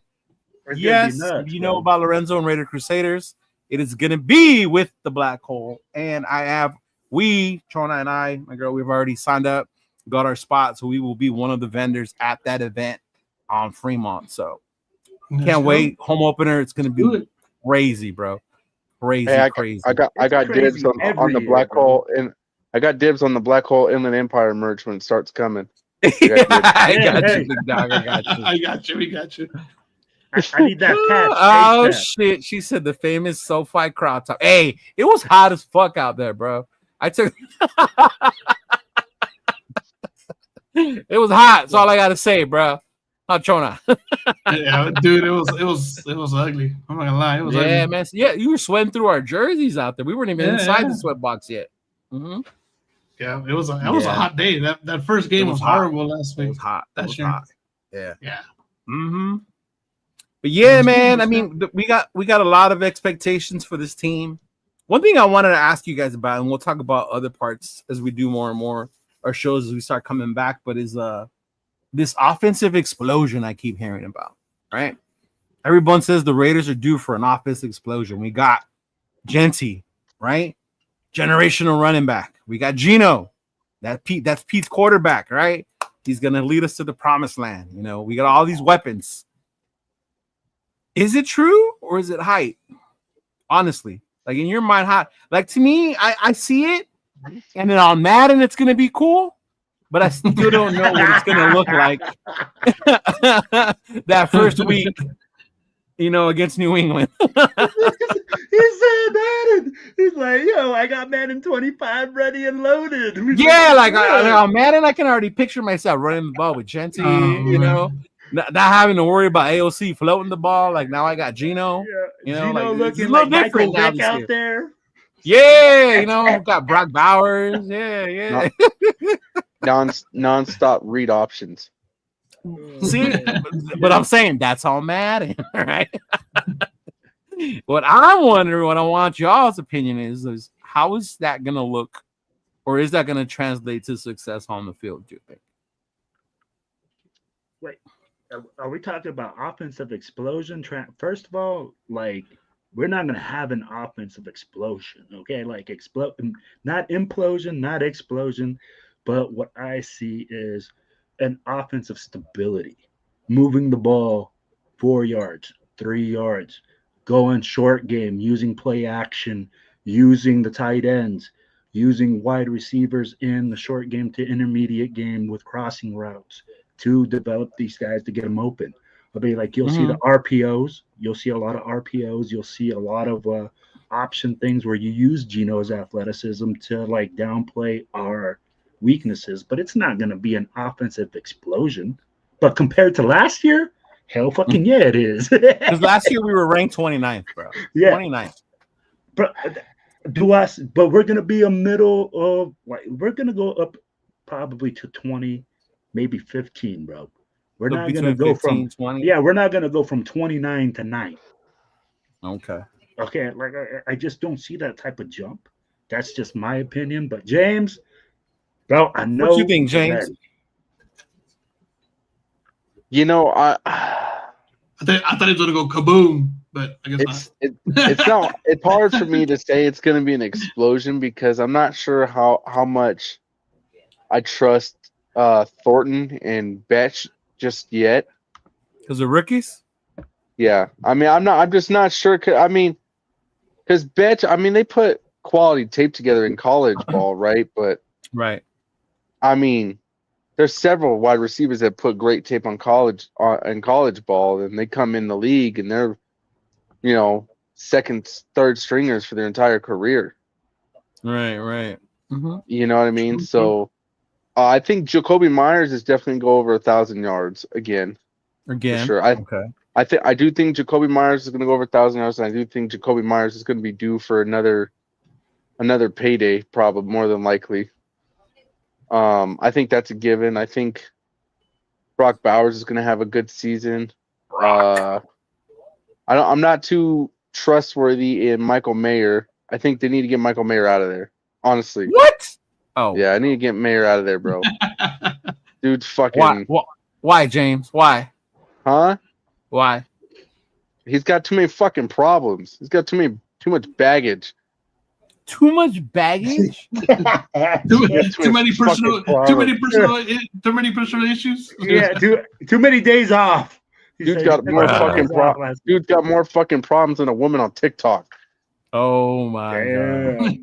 Yes, if you know about Lorenzo and Raider Crusaders, it is gonna be with the Black Hole, and Chona and I, my girl, we've already signed up, got our spot, so we will be one of the vendors at that event on Fremont. So can't wait. Home opener, it's gonna be crazy, bro. Crazy. I got dibs on the Black Hole, and I got dibs on the Black Hole Inland Empire merch when it starts coming. I got you, big dog. I got you. We got you. I need that patch. Oh shit! She said the famous SoFi crowd top. Hey, it was hot as fuck out there, bro. I took. It was hot. That's all I gotta say, bro. Chona. Yeah, dude, it was ugly. I'm not gonna lie, it was ugly. Yeah, man. Yeah, you were sweating through our jerseys out there. We weren't even inside the Sweatbox yet. Mm-hmm. Yeah, it was a hot day. That first game was horrible last week. It was hot. That was hot. Yeah. Mm-hmm. But yeah, man. I mean, we got a lot of expectations for this team. One thing I wanted to ask you guys about, and we'll talk about other parts as we do more and more our shows as we start coming back, but is this offensive explosion I keep hearing about, right? Everyone says the Raiders are due for an offensive explosion. We got Genty, right? Generational running back. We got Geno. That's Pete's quarterback, right? He's going to lead us to the promised land. You know, we got all these weapons. Is it true or is it hype? Honestly, like in your mind, how? Like to me, I see it, and then on Madden, it's going to be cool, but I still don't know what it's going to look like that first week. You know, against New England. He said Madden. He's like, yo, I got Madden 25 ready and loaded. Yeah, like on Madden, I can already picture myself running the ball with Genty, you know, not having to worry about AOC floating the ball. Like now I got Geno. Yeah, you know, Geno like, looking like Michael Vick out there. Yeah, you know, got Brock Bowers. Yeah. Non-stop read options. See, but I'm saying that's all Madden, right? What I'm wondering, what I want y'all's opinion is how is that going to look, or is that going to translate to success on the field, do you think? Wait, are we talking about offensive explosion? First of all, like, we're not going to have an offensive explosion, okay? Like, not implosion, not explosion, but what I see is an offensive stability, moving the ball 4 yards, 3 yards, going short game, using play action, using the tight ends, using wide receivers in the short game to intermediate game with crossing routes to develop these guys to get them open. I mean, like you'll see the RPOs, you'll see a lot of RPOs, you'll see a lot of option things where you use Geno's athleticism to like downplay our weaknesses, but it's not going to be an offensive explosion. But compared to last year, hell fucking yeah, it is. Because last year we were ranked 29th, bro. Yeah. 29th. But we're going to be a middle of, like, we're going to go up probably to 20, maybe 15, bro. We're So not going to go 15, from 20. Yeah, we're not going to go from 29 to 9. Okay. Like I just don't see that type of jump. That's just my opinion. But James, bro, I know. What you think, James? You know, I thought he was gonna go kaboom, but I guess not. It's hard for me to say it's going to be an explosion because I'm not sure how much I trust Thornton and Betch just yet. Because the rookies? Yeah, I mean, I'm just not sure. Because Betch, I mean, they put quality tape together in college ball, right? But right. I mean, there's several wide receivers that put great tape on college ball, and they come in the league and they're, you know, second, third stringers for their entire career. Right. Mm-hmm. You know what I mean? Mm-hmm. So I think Jacoby Myers is definitely go over 1,000 yards again. For sure. I do think Jacoby Myers is going to go over 1,000 yards, and I do think Jacoby Myers is going to be due for another payday, probably more than likely. I think that's a given. I think Brock Bowers is going to have a good season. I'm not too trustworthy in Michael Mayer. I think they need to get Michael Mayer out of there. Honestly. What? Oh. Yeah, I need to get Mayer out of there, bro. Dude's fucking. Why, James? Why? Huh? Why? He's got too many fucking problems. He's got too much baggage. Too much baggage? too many personal issues. Yeah, too many days off. Dude's got more fucking problems. Dude's got more fucking problems than a woman on TikTok. Oh my god!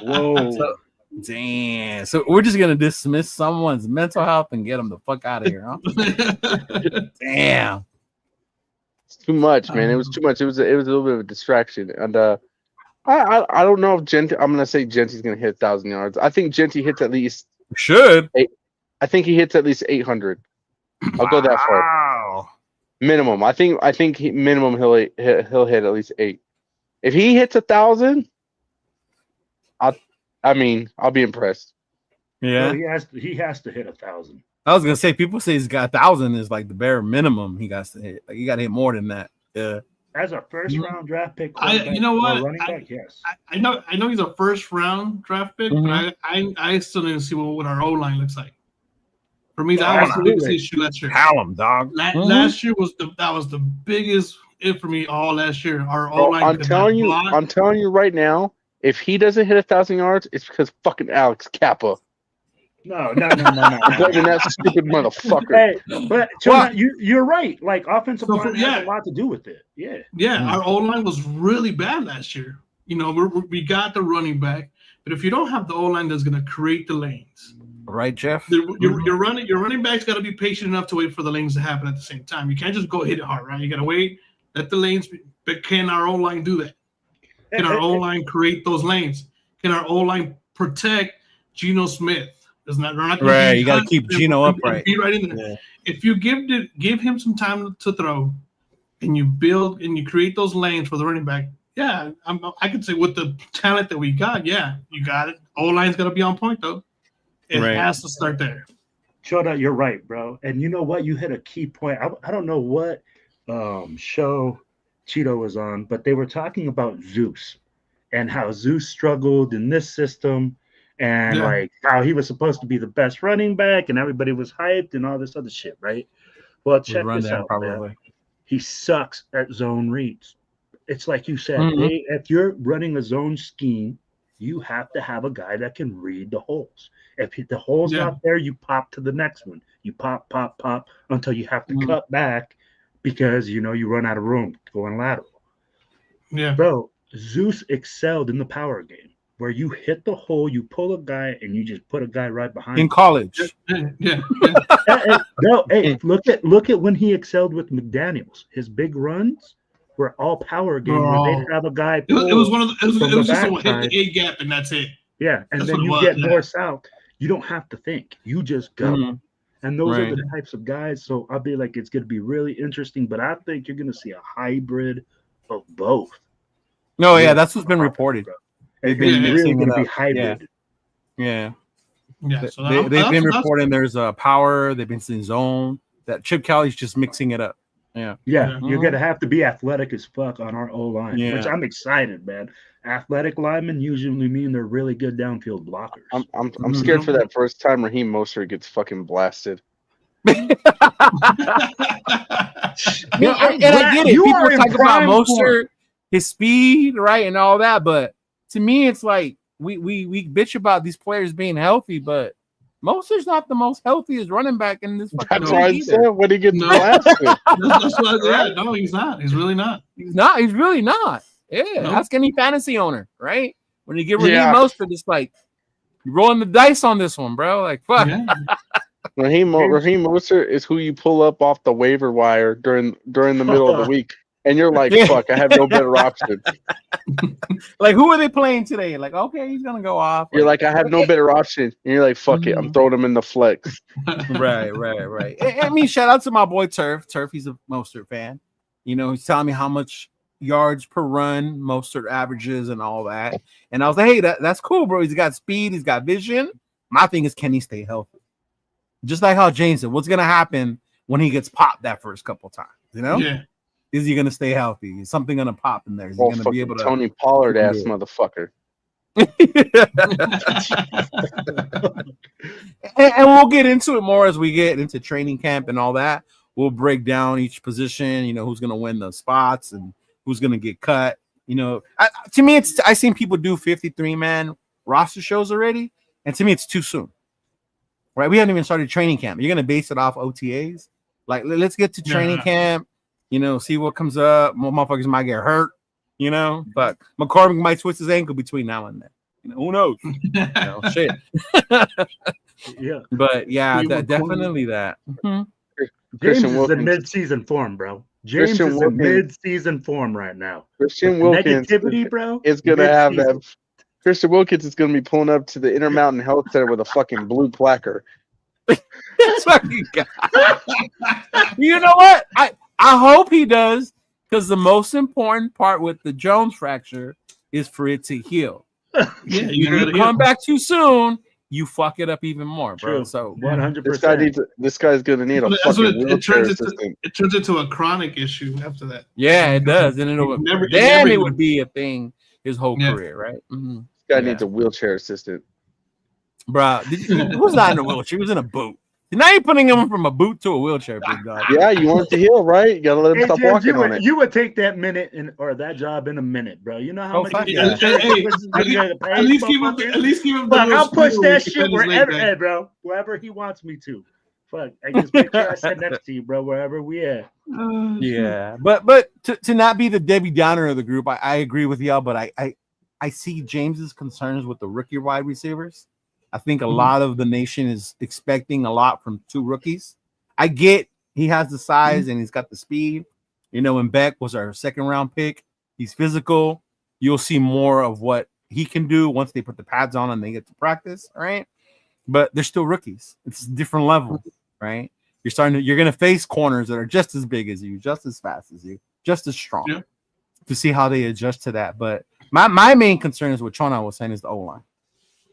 Whoa! Damn. So we're just gonna dismiss someone's mental health and get them the fuck out of here, huh? Damn. It's too much, man. It was too much. It was a little bit of a distraction, and I don't know if Genty. I'm gonna say Genty's gonna hit 1,000 yards. I think Genty hits at least. Should. I think he hits at least 800. I'll go that far. Wow. Minimum. I think minimum he'll hit at least 8. If he hits 1,000, I'll be impressed. Yeah. So he has to hit 1,000. I was gonna say, people say he's got 1,000 is like the bare minimum he got to hit. Like, you got to hit more than that. Yeah. As a first round draft pick, you know what? running back, yes. I know he's a first round draft pick, but I still need to see what our O line looks like. For me, that was the biggest issue last year. Callum, dog. Last year was the biggest it for me all last year. Our O line. I'm telling you right now, if he doesn't hit 1,000 yards, it's because fucking Alex Kappa. No. I'm blaming that stupid motherfucker. Hey, but you're right. Like offensive line has a lot to do with it. Yeah. Yeah, our O line was really bad last year. You know, we got the running back, but if you don't have the O line that's going to create the lanes, right, Jeff? Your running back's got to be patient enough to wait for the lanes to happen at the same time. You can't just go hit it hard, right? You got to wait, let the lanes. But can our O line do that? Can our O line create those lanes? Can our O line protect Geno Smith? Right, you got to keep Geno upright. Be right in there. Yeah. If you give him some time to throw, and you build and you create those lanes for the running back, yeah, I could say with the talent that we got, yeah, you got it. O-line's got to be on point though. It has to start there. Shoda, you're right, bro. And you know what? You hit a key point. I don't know what show Cheeto was on, but they were talking about Zeus and how Zeus struggled in this system. And like how he was supposed to be the best running back and everybody was hyped and all this other shit, right? Well, check this out, man. He sucks at zone reads. It's like you said, if you're running a zone scheme, you have to have a guy that can read the holes. If the hole's not there, you pop to the next one. You pop until you have to cut back because, you run out of room going lateral. Yeah. Bro, Zeus excelled in the power game. Where you hit the hole, you pull a guy, and you just put a guy right behind in college. Yeah. Look at when he excelled with McDaniels. His big runs were all power game where they'd have a guy. It was just hit the A gap, and that's it. Yeah, and then you get north south. You don't have to think. You just go. And those are the types of guys. So I'll be like, it's going to be really interesting. But I think you're going to see a hybrid of both. No, that's what's been reported. They've been really going to be hybrid. Yeah. So they've been reporting there's a power. They've been seeing zone. That Chip Kelly's just mixing it up. Yeah. You're going to have to be athletic as fuck on our O-line, which I'm excited, man. Athletic linemen usually mean they're really good downfield blockers. I'm scared for that first time Raheem Mostert gets fucking blasted. I get it. People talk about Mostert, his speed, right, and all that, but to me, it's like we bitch about these players being healthy, but Mostert's not the most healthiest running back in this. That's why I said when he gets blasted. No, he's not. He's really not. He's really not. Yeah, ask any fantasy owner, right? When you get Raheem Mostert, it's like you're rolling the dice on this one, bro. Like fuck. Yeah. Raheem Mostert is who you pull up off the waiver wire during the middle of the week. And you're like, fuck, I have no better option. Like, who are they playing today? Like, okay, he's going to go off. You're like, I have no better option. And you're like, fuck it, I'm throwing him in the flex. Right. I mean, shout out to my boy Turf. Turf, he's a Mostert fan. He's telling me how much yards per run Mostert averages and all that. And I was like, hey, that's cool, bro. He's got speed. He's got vision. My thing is, can he stay healthy? Just like how James said, what's going to happen when he gets popped that first couple times? Yeah. Is he going to stay healthy? Is something going to pop in there? Is he going to be able to? Tony Pollard ass motherfucker. and we'll get into it more as we get into training camp and all that. We'll break down each position. Who's going to win the spots and who's going to get cut. To me, I've seen people do 53-man roster shows already, and to me, it's too soon. Right? We haven't even started training camp. You're going to base it off OTAs. Like, let's get to training camp. See what comes up. More motherfuckers might get hurt, but McCormick might twist his ankle between now and then. Who knows? Shit. Yeah. But definitely that. Mm-hmm. James is in mid-season form, bro. James is in mid-season form right now. Christian Wilkins negativity, bro. Is going to have that. Christian Wilkins is going to be pulling up to the Intermountain Health Center with a fucking blue placard. You know what? I hope he does, because the most important part with the Jones fracture is for it to heal. Yeah, you come back too soon, you fuck it up even more, bro. True. So 100%. This guy's gonna need a That's fucking what wheelchair assistant. it turns into a chronic issue after that. yeah, it does, and it would be a thing his whole career, right? Mm-hmm. This guy needs a wheelchair assistant. Bro, he was not in a wheelchair. He was in a boot. Now you're putting him from a boot to a wheelchair, big dog. Yeah, you want it to heal, right? You gotta let him stop walking on it. You would take that minute or that job in a minute, bro. You know how many? At least give him. Fuck, I'll push that shit wherever, bro. Wherever he wants me to. Fuck, I just make sure I sit next to you, bro. Wherever we at. Yeah, but to not be the Debbie Downer of the group, I agree with y'all. But I see James's concerns with the rookie wide receivers. I think a lot of the nation is expecting a lot from two rookies. I get he has the size and he's got the speed. You know, when Beck was our second round pick, he's physical. You'll see more of what he can do once they put the pads on and they get to practice, right? But they're still rookies. It's a different level, right? You're gonna face corners that are just as big as you, just as fast as you, just as strong to see how they adjust to that. But my main concern is what Chona was saying is the O-line.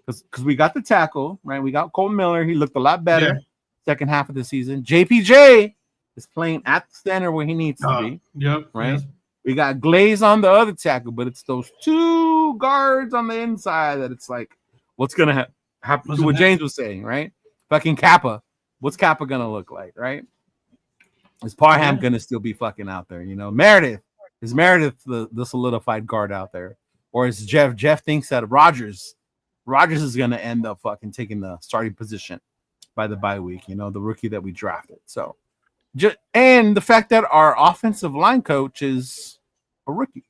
Because we got the tackle, right? We got Colton Miller. He looked a lot better second half of the season. JPJ is playing at the standard where he needs to be. Yep. Right. Yep. We got Glaze on the other tackle, but it's those two guards on the inside that it's like, what's gonna happen to what James was saying, right? Fucking Kappa. What's Kappa gonna look like, right? Is Parham gonna still be fucking out there? You know, Meredith the solidified guard out there, or is Jeff? Jeff thinks that Rogers is going to end up fucking taking the starting position by the bye week, you know, the rookie that we drafted. So, and the fact that our offensive line coach is a rookie,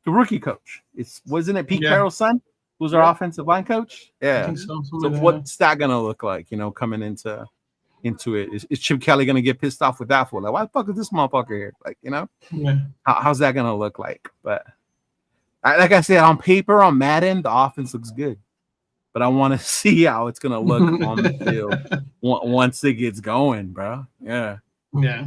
the rookie coach. Wasn't it Pete Carroll's son who's our offensive line coach? Yeah. So what's that going to look like, you know, coming into it? Is Chip Kelly going to get pissed off with that for? Like, why the fuck is this motherfucker here? Like, you know, how's that going to look like? But like I said, on paper, on Madden, the offense looks good. But I want to see how it's going to look on the field once it gets going, bro. Yeah. Yeah.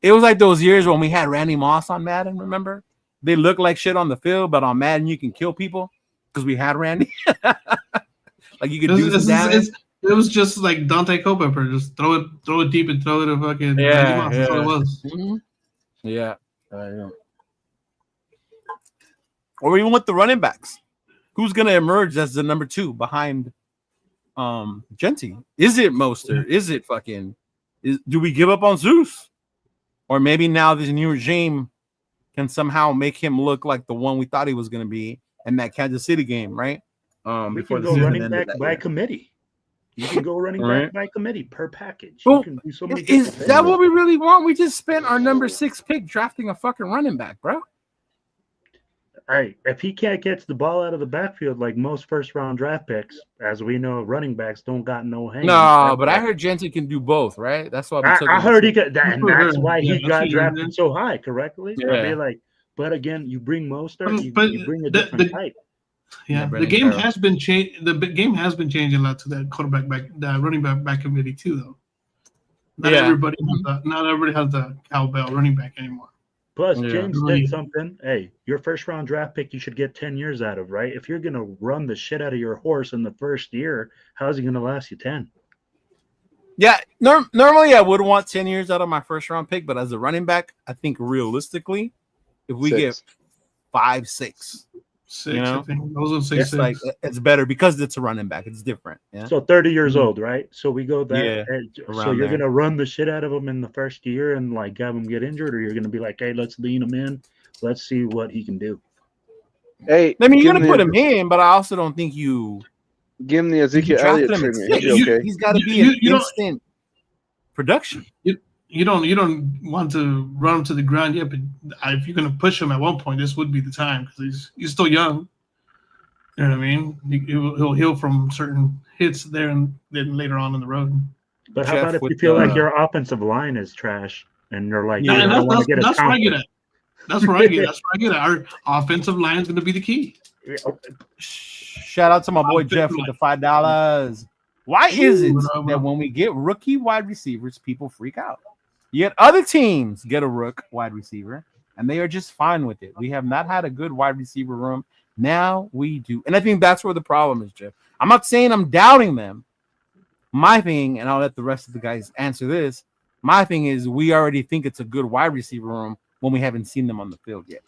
It was like those years when we had Randy Moss on Madden, remember? They look like shit on the field, but on Madden, you can kill people because we had Randy. Like, you could do some damage. It was just like Dante Culpepper. Just throw it deep and throw it to fucking Randy Moss. That's all it was. Mm-hmm. Yeah. Or even with the running backs, who's going to emerge as the number 2 behind Genty? Is it Mostert? Is it do we give up on Zeus? Or maybe now this new regime can somehow make him look like the one we thought he was going to be in that Kansas City game, right? We can go running back by committee. You can go running back by committee per package. Well, you can do so many is that what we really want? We just spent our number 6 pick drafting a fucking running back, bro. Hey, if he can't get the ball out of the backfield like most first-round draft picks, as we know, running backs don't got no hands. No, but I heard Jensen can do both, right? That's why I heard he could. And that's why he got drafted so high, correctly. Yeah. But again, you bring Mostert, you bring a different type. Yeah, the game has been changed. The game has been changing a lot to that running back committee too, though. Not everybody has the cowbell running back anymore. Plus, James said something. Hey, your first-round draft pick, you should get 10 years out of, right? If you're going to run the shit out of your horse in the first year, how's he going to last you 10? Yeah, normally I would want 10 years out of my first-round pick, but as a running back, I think realistically, if we get 5, 6, 6, I think. Those are 6. It's like it's better because it's a running back. It's different. Yeah? So 30 years old, right? So we go that. Yeah, so you're gonna run the shit out of him in the first year and like have him get injured, or you're gonna be like, hey, let's lean him in. Let's see what he can do. Hey, I mean, you're gonna put him in, but I also don't think you give him the Ezekiel Elliott treatment. He's got to be an instant production. You don't want to run him to the ground yet, but if you're going to push him at one point, this would be the time because he's still young. You know what I mean? He'll heal from certain hits there and then later on in the road. But how about if you feel like your offensive line is trash and you're like, that's where I get at. That's where I get at. Our offensive line is going to be the key. Shout out to my boy Jeff with the $5. Why is it that when we get rookie wide receivers, people freak out? Yet other teams get a rook wide receiver, and they are just fine with it. We have not had a good wide receiver room. Now we do. And I think that's where the problem is, Jeff. I'm not saying I'm doubting them. My thing, and I'll let the rest of the guys answer this. My thing is, we already think it's a good wide receiver room when we haven't seen them on the field yet.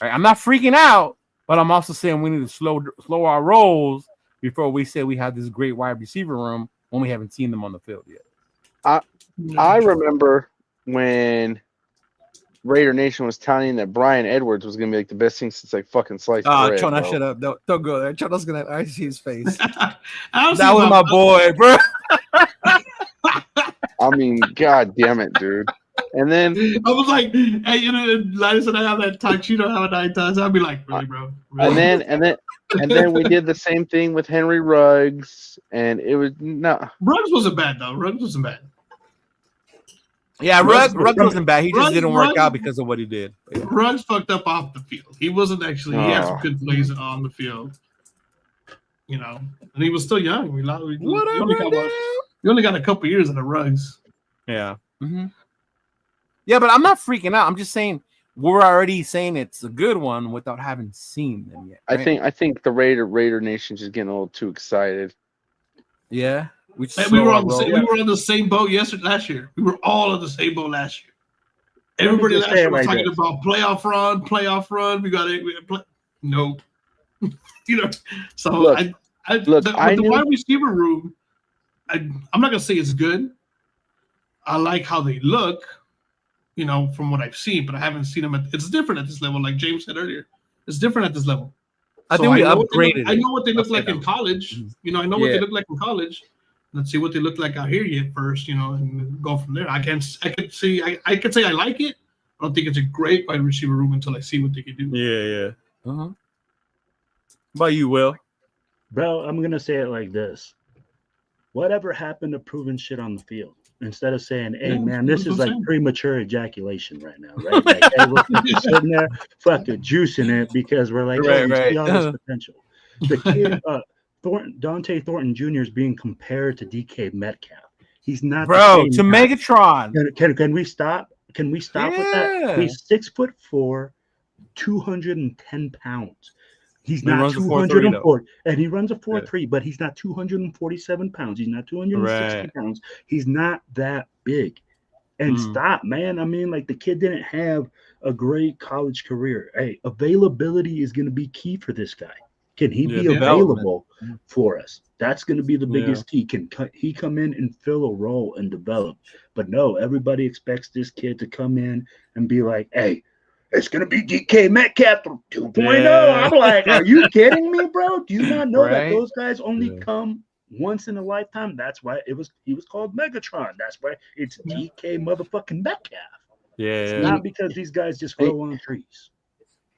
Right? I'm not freaking out, but I'm also saying we need to slow our rolls before we say we have this great wide receiver room when we haven't seen them on the field yet. I remember when Raider Nation was touting that Brian Edwards was going to be like the best thing since like fucking sliced bread. Chona, bro. shut up. Don't go there. Chona's going to, I see his face. That That was my boy, bro. I mean, god damn it, dude. And then I was like, hey, you know, like I said, I have that touch. You know how I does. I'll be like, really, bro. Really? and then we did the same thing with Henry Ruggs, and it was no. Ruggs wasn't bad though. Ruggs wasn't bad. Yeah, Ruggs wasn't bad. He just Ruggs- didn't work Ruggs- out because of what he did. Yeah. Ruggs fucked up off the field. He wasn't actually. He had some Oh. good plays on the field. You know, and he was still young. We Whatever. only got a couple years of the Ruggs. Yeah. Mm-hmm. Yeah, but I'm not freaking out. I'm just saying we're already saying it's a good one without having seen them yet. Right? I think the Raider Nation's just getting a little too excited. Yeah. We were on the same boat last year. We were all on the same boat last year. Everybody just last say year it was like talking this. about playoff run. We got it. No, you know. So Look, with the knew- wide receiver room, I'm not gonna say it's good. I like how they look, you know, from what I've seen, but I haven't seen them. It's different at this level, like James said earlier. It's different at this level. I think we know upgraded. I know what they look I'll like say in that. college. You know, I know what they look like in college. Let's see what they look like out here yet first, you know, and go from there. I could say I like it. I don't think it's a great wide receiver room until I see what they can do. Yeah. Uh-huh. About you, Will? Bro, I'm gonna say it like this. Whatever happened to proving shit on the field? Instead of saying, hey Yeah, man, this that's is what I'm like saying. premature ejaculation right now, right? Like, hey, we're fucking sitting there fucking juicing it because we're like, Right, we right. see all this potential. The kid, Dante Thornton Jr. is being compared to DK Metcalf. He's not Bro, the to same guy. Megatron. Can we stop? Can we stop with Yeah. that? He's 6'4", 210 pounds. He's He not runs a 4.3 204, and he runs a 4.3, but he's not 247 pounds. He's not 260 Right. pounds. He's not that big. And stop, man. I mean, like, the kid didn't have a great college career. Hey, availability is going to be key for this guy. Can he be development. available for us? That's going to be the biggest key. Can he come in and fill a role and develop? But no, everybody expects this kid to come in and be like, hey, it's going to be DK Metcalf 2.0. Yeah. I'm like, are you kidding me, bro? Do you not know that Right? those guys only come once in a lifetime? That's why he was called Megatron. That's why it's DK motherfucking Metcalf. It's Yeah. not because these guys just grow on trees.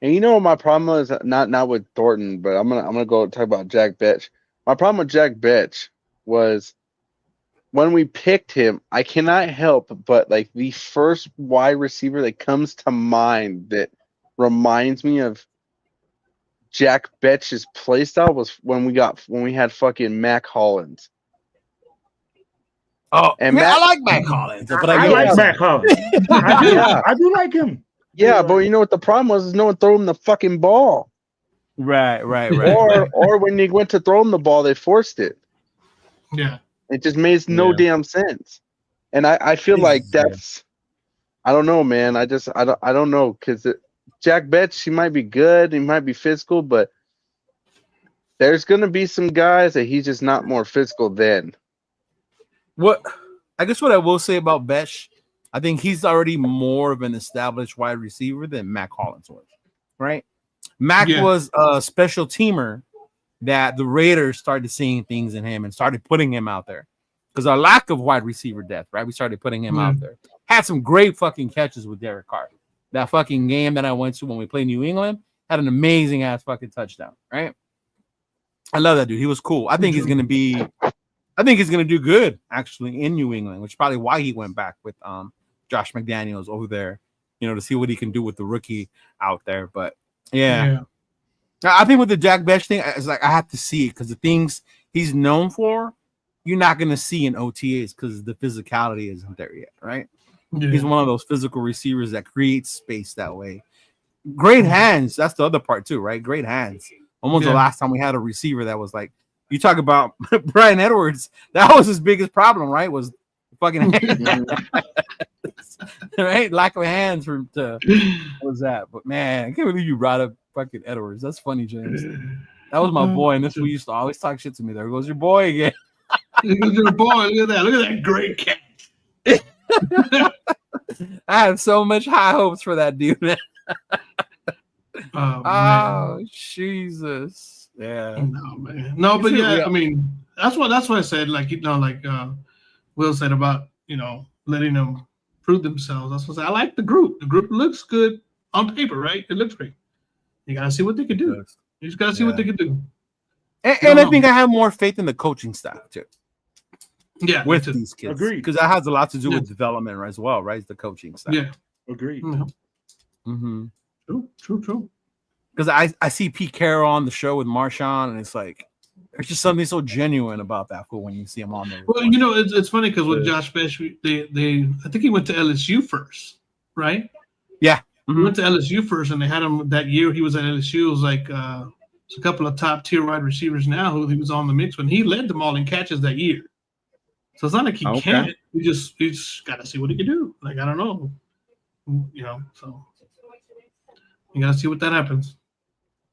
And you know what my problem was? Not with Thornton, but I'm gonna go talk about Jack Betch. My problem with Jack Betch was when we picked him, I cannot help but like the first wide receiver that comes to mind that reminds me of Jack Betch's play style was when we had fucking Mac Hollins. Oh, And man, Mac- I like Mac Collins, but I I like Mac Hollins. I do like him. Yeah, but you know what the problem was? Is no one threw him the fucking ball. Right. Or when they went to throw him the ball, they forced it. Yeah. It just makes no damn sense. And I feel like that's I don't know, man. I don't know because Jack Betch, he might be good, he might be physical, but there's gonna be some guys that he's just not more physical than. What I guess what I will say about Betch, I think he's already more of an established wide receiver than Mac Hollins was, right? Mac was a special teamer that the Raiders started seeing things in him and started putting him out there because our lack of wide receiver depth, right? We started putting him out there. Had some great fucking catches with Derek Carr. That fucking game that I went to when we played New England had an amazing ass fucking touchdown, right? I love that dude. He was cool. I think he's gonna do good actually in New England, which is probably why he went back with Josh McDaniels over there, to see what he can do with the rookie out there. But yeah. I think with the Jack Betch thing, it's like I have to see it because the things he's known for, you're not going to see in OTAs because the physicality isn't there yet, right? Yeah. He's one of those physical receivers that creates space that way. Great hands. That's the other part too, right? Great hands. When was the last time we had a receiver that was like You talk about Brian Edwards. That was his biggest problem, right? Was fucking hands. Right? Lack of hands what was that? But man, I can't believe you brought up fucking Edwards. That's funny, James. That was my boy, and this we used to always talk shit to me. There goes your boy again. Look at your boy. Look at that great cat. I have so much high hopes for that dude, man. Oh, Jesus. Yeah. No, man. No, but yeah, I mean, that's what I said. Like, like Will said about, letting them prove themselves. That's what I said. I like the group. The group looks good on paper, right? It looks great. You gotta see what they can do. You just gotta see what they can do. And I think I have more faith in the coaching staff too. Yeah, with these kids, agreed, because that has a lot to do with development as well, right? It's the coaching staff. Yeah, agreed. Mm-hmm. True. Because I see Pete Carroll on the show with Marshawn, and it's like there's just something so genuine about that fool when you see him on there. Well, it's funny because with Josh Besh, they I think he went to LSU first, right? Yeah, he went to LSU first, and they had him that year. He was at LSU. It was like it's a couple of top tier wide receivers now who he was on the mix when he led them all in catches that year. So it's not like he can't. You just got to see what he can do. Like, I don't know. So you got to see what that happens.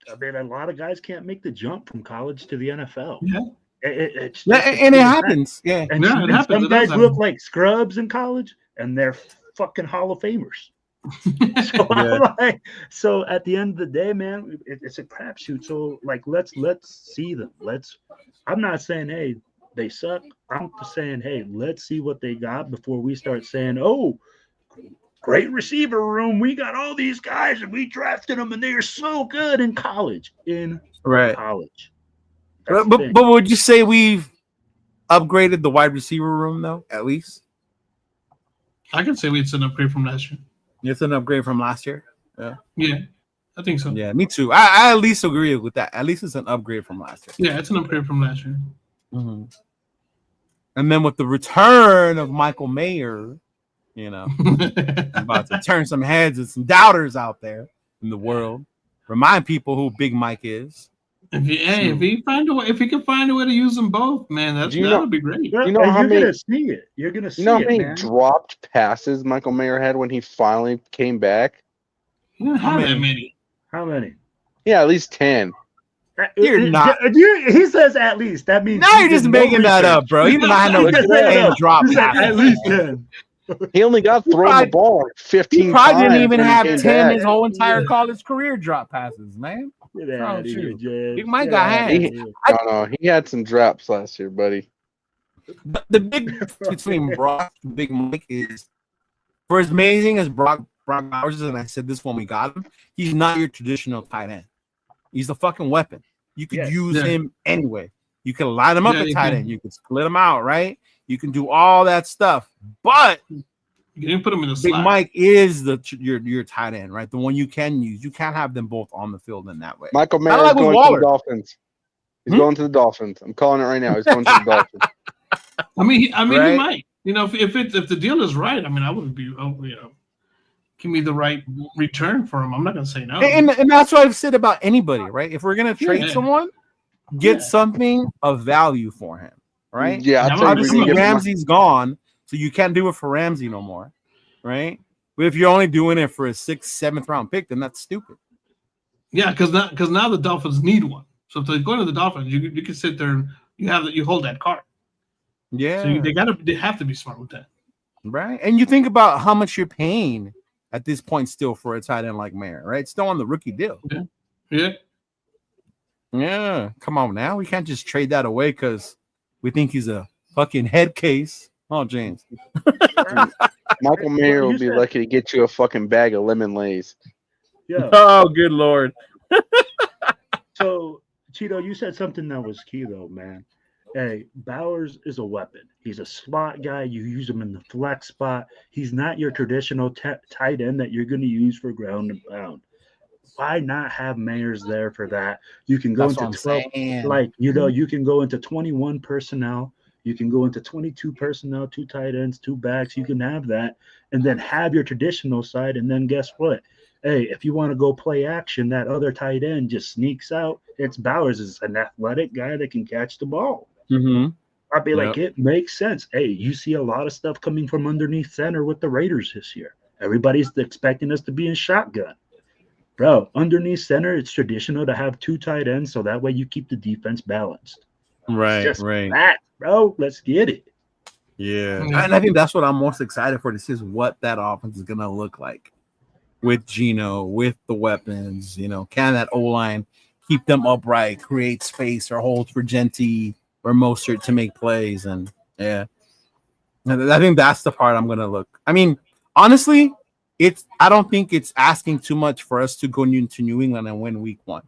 I mean, a lot of guys can't make the jump from college to the NFL. Yeah. It happens. Yeah. And, it happens. Some guys look like scrubs in college, and they're fucking Hall of Famers. So at the end of the day, man, it's a crapshoot. So, like, let's see them. I'm not saying, hey, they suck. I'm saying, hey, let's see what they got before we start saying, oh, great receiver room. We got all these guys and we drafted them and they are so good in college. College. But would you say we've upgraded the wide receiver room though, at least? I can say it's an upgrade from last year. It's an upgrade from last year. Yeah, I think so. Yeah, me too. I at least agree with that. At least it's an upgrade from last year. Yeah, it's an upgrade from last year. Mm-hmm. And then with the return of Michael Mayer, about to turn some heads and some doubters out there in the world. Remind people who Big Mike is. If he can find a way to use them both, man, that would be great. You're gonna see it. You're gonna see it. How many dropped passes Michael Mayer had when he finally came back? He didn't have that many. How many? Yeah, at least 10. You're not. He says at least. That means now you're just making that up, bro. You don't know no drop passes. At least 10. He only got thrown the ball like 15 times. He probably didn't even have 10 his whole entire college career drop passes, man. Big Mike got hands. No, he had some drops last year, buddy. But the big difference between Brock and Big Mike is, for as amazing as Brock Bowers is, and I said this when we got him, he's not your traditional tight end. He's a fucking weapon. You could use him anyway. You can line him up at tight end. You can split him out, right? You can do all that stuff. But you didn't put him in the Big slot. Mike is your tight end, right? The one you can use. You can't have them both on the field in that way. Michael Mayer is going to the Dolphins. He's going to the Dolphins. I'm calling it right now. He's going to the Dolphins. I mean, right? He might. If the deal is right, I mean, I wouldn't be. Give me the right return for him. I'm not going to say no. And that's what I've said about anybody, right? If we're going to trade someone, get something of value for him, right? Yeah. Obviously, Ramsey's gone, so you can't do it for Ramsey no more, right? But if you're only doing it for a 6th, 7th round pick, then that's stupid. Yeah, because now the Dolphins need one. So if they're going to the Dolphins, you can sit there and you hold that card. Yeah. So they have to be smart with that. Right. And you think about how much you're paying at this point still for a tight end like Mayer, right? Still on the rookie deal. Yeah. Come on now. We can't just trade that away because we think he's a fucking head case. Oh, James. Michael Mayer will be lucky to get you a fucking bag of lemon lays. Yeah. Oh, good Lord. So, Cheeto, you said something that was key, though, man. Hey, Bowers is a weapon. He's a slot guy. You use him in the flex spot. He's not your traditional tight end that you're going to use for ground and pound. Why not have Mayers there for that? You can go into 12, you can go into 21 personnel. You can go into 22 personnel, 2 tight ends, 2 backs. You can have that, and then have your traditional side. And then guess what? Hey, if you want to go play action, that other tight end just sneaks out. It's Bowers is an athletic guy that can catch the ball. Mm-hmm. I'd be like, Yep. it makes sense. Hey, you see a lot of stuff coming from underneath center with the Raiders this year. Everybody's expecting us to be in shotgun. Bro, underneath center, it's traditional to have 2 tight ends, so that way you keep the defense balanced. Right, It's just right. that, bro. Let's get it. Yeah. Yeah. And I think that's what I'm most excited for to see is what that offense is gonna look like with Geno, with the weapons. Can that O-line keep them upright, create space or holes for Genty or Mostert to make plays? And yeah, I think that's the part I'm gonna look. I mean, honestly, I don't think it's asking too much for us to go into New England and win week 1.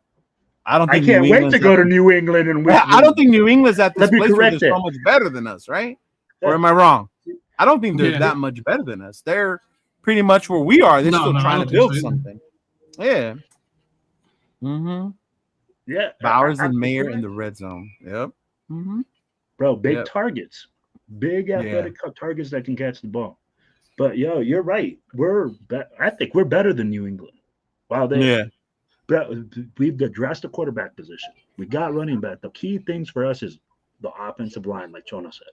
I don't I think can't New wait England's to go to New England and win. I don't think New England's at this Let me place where correct they're that. so much better than us, right? Or am I wrong? I don't think they're Yeah. that much better than us. They're pretty much where we are. They're No, still no, I trying don't to think build so either. something. Yeah. Mm-hmm. Yeah, Bowers I and think Mayer you're in right. the red zone. Yep. Mm-hmm. Bro, big Yep. targets, big Yeah. athletic targets that can catch the ball. But yo, you're right. I think we're better than New England. Wow, Yeah. we've addressed the quarterback position. We got running back. The key things for us is the offensive line, like Chona said.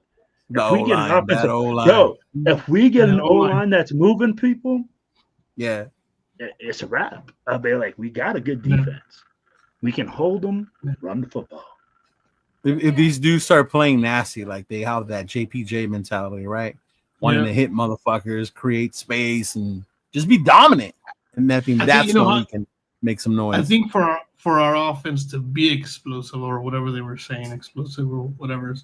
The If we get an O-line, that offensive, O-line. bro, if we get an Yeah, O-line. O-line that's moving people, Yeah. it's a wrap. I'll be like, we got a good Yeah. defense. We can hold them, run the football. If these dudes start playing nasty, like they have that JPJ mentality, right? Wanting Yeah. to hit motherfuckers, create space, and just be dominant. And I think that's when we can make some noise. I think for our offense to be explosive or whatever they were saying, explosive or whatever,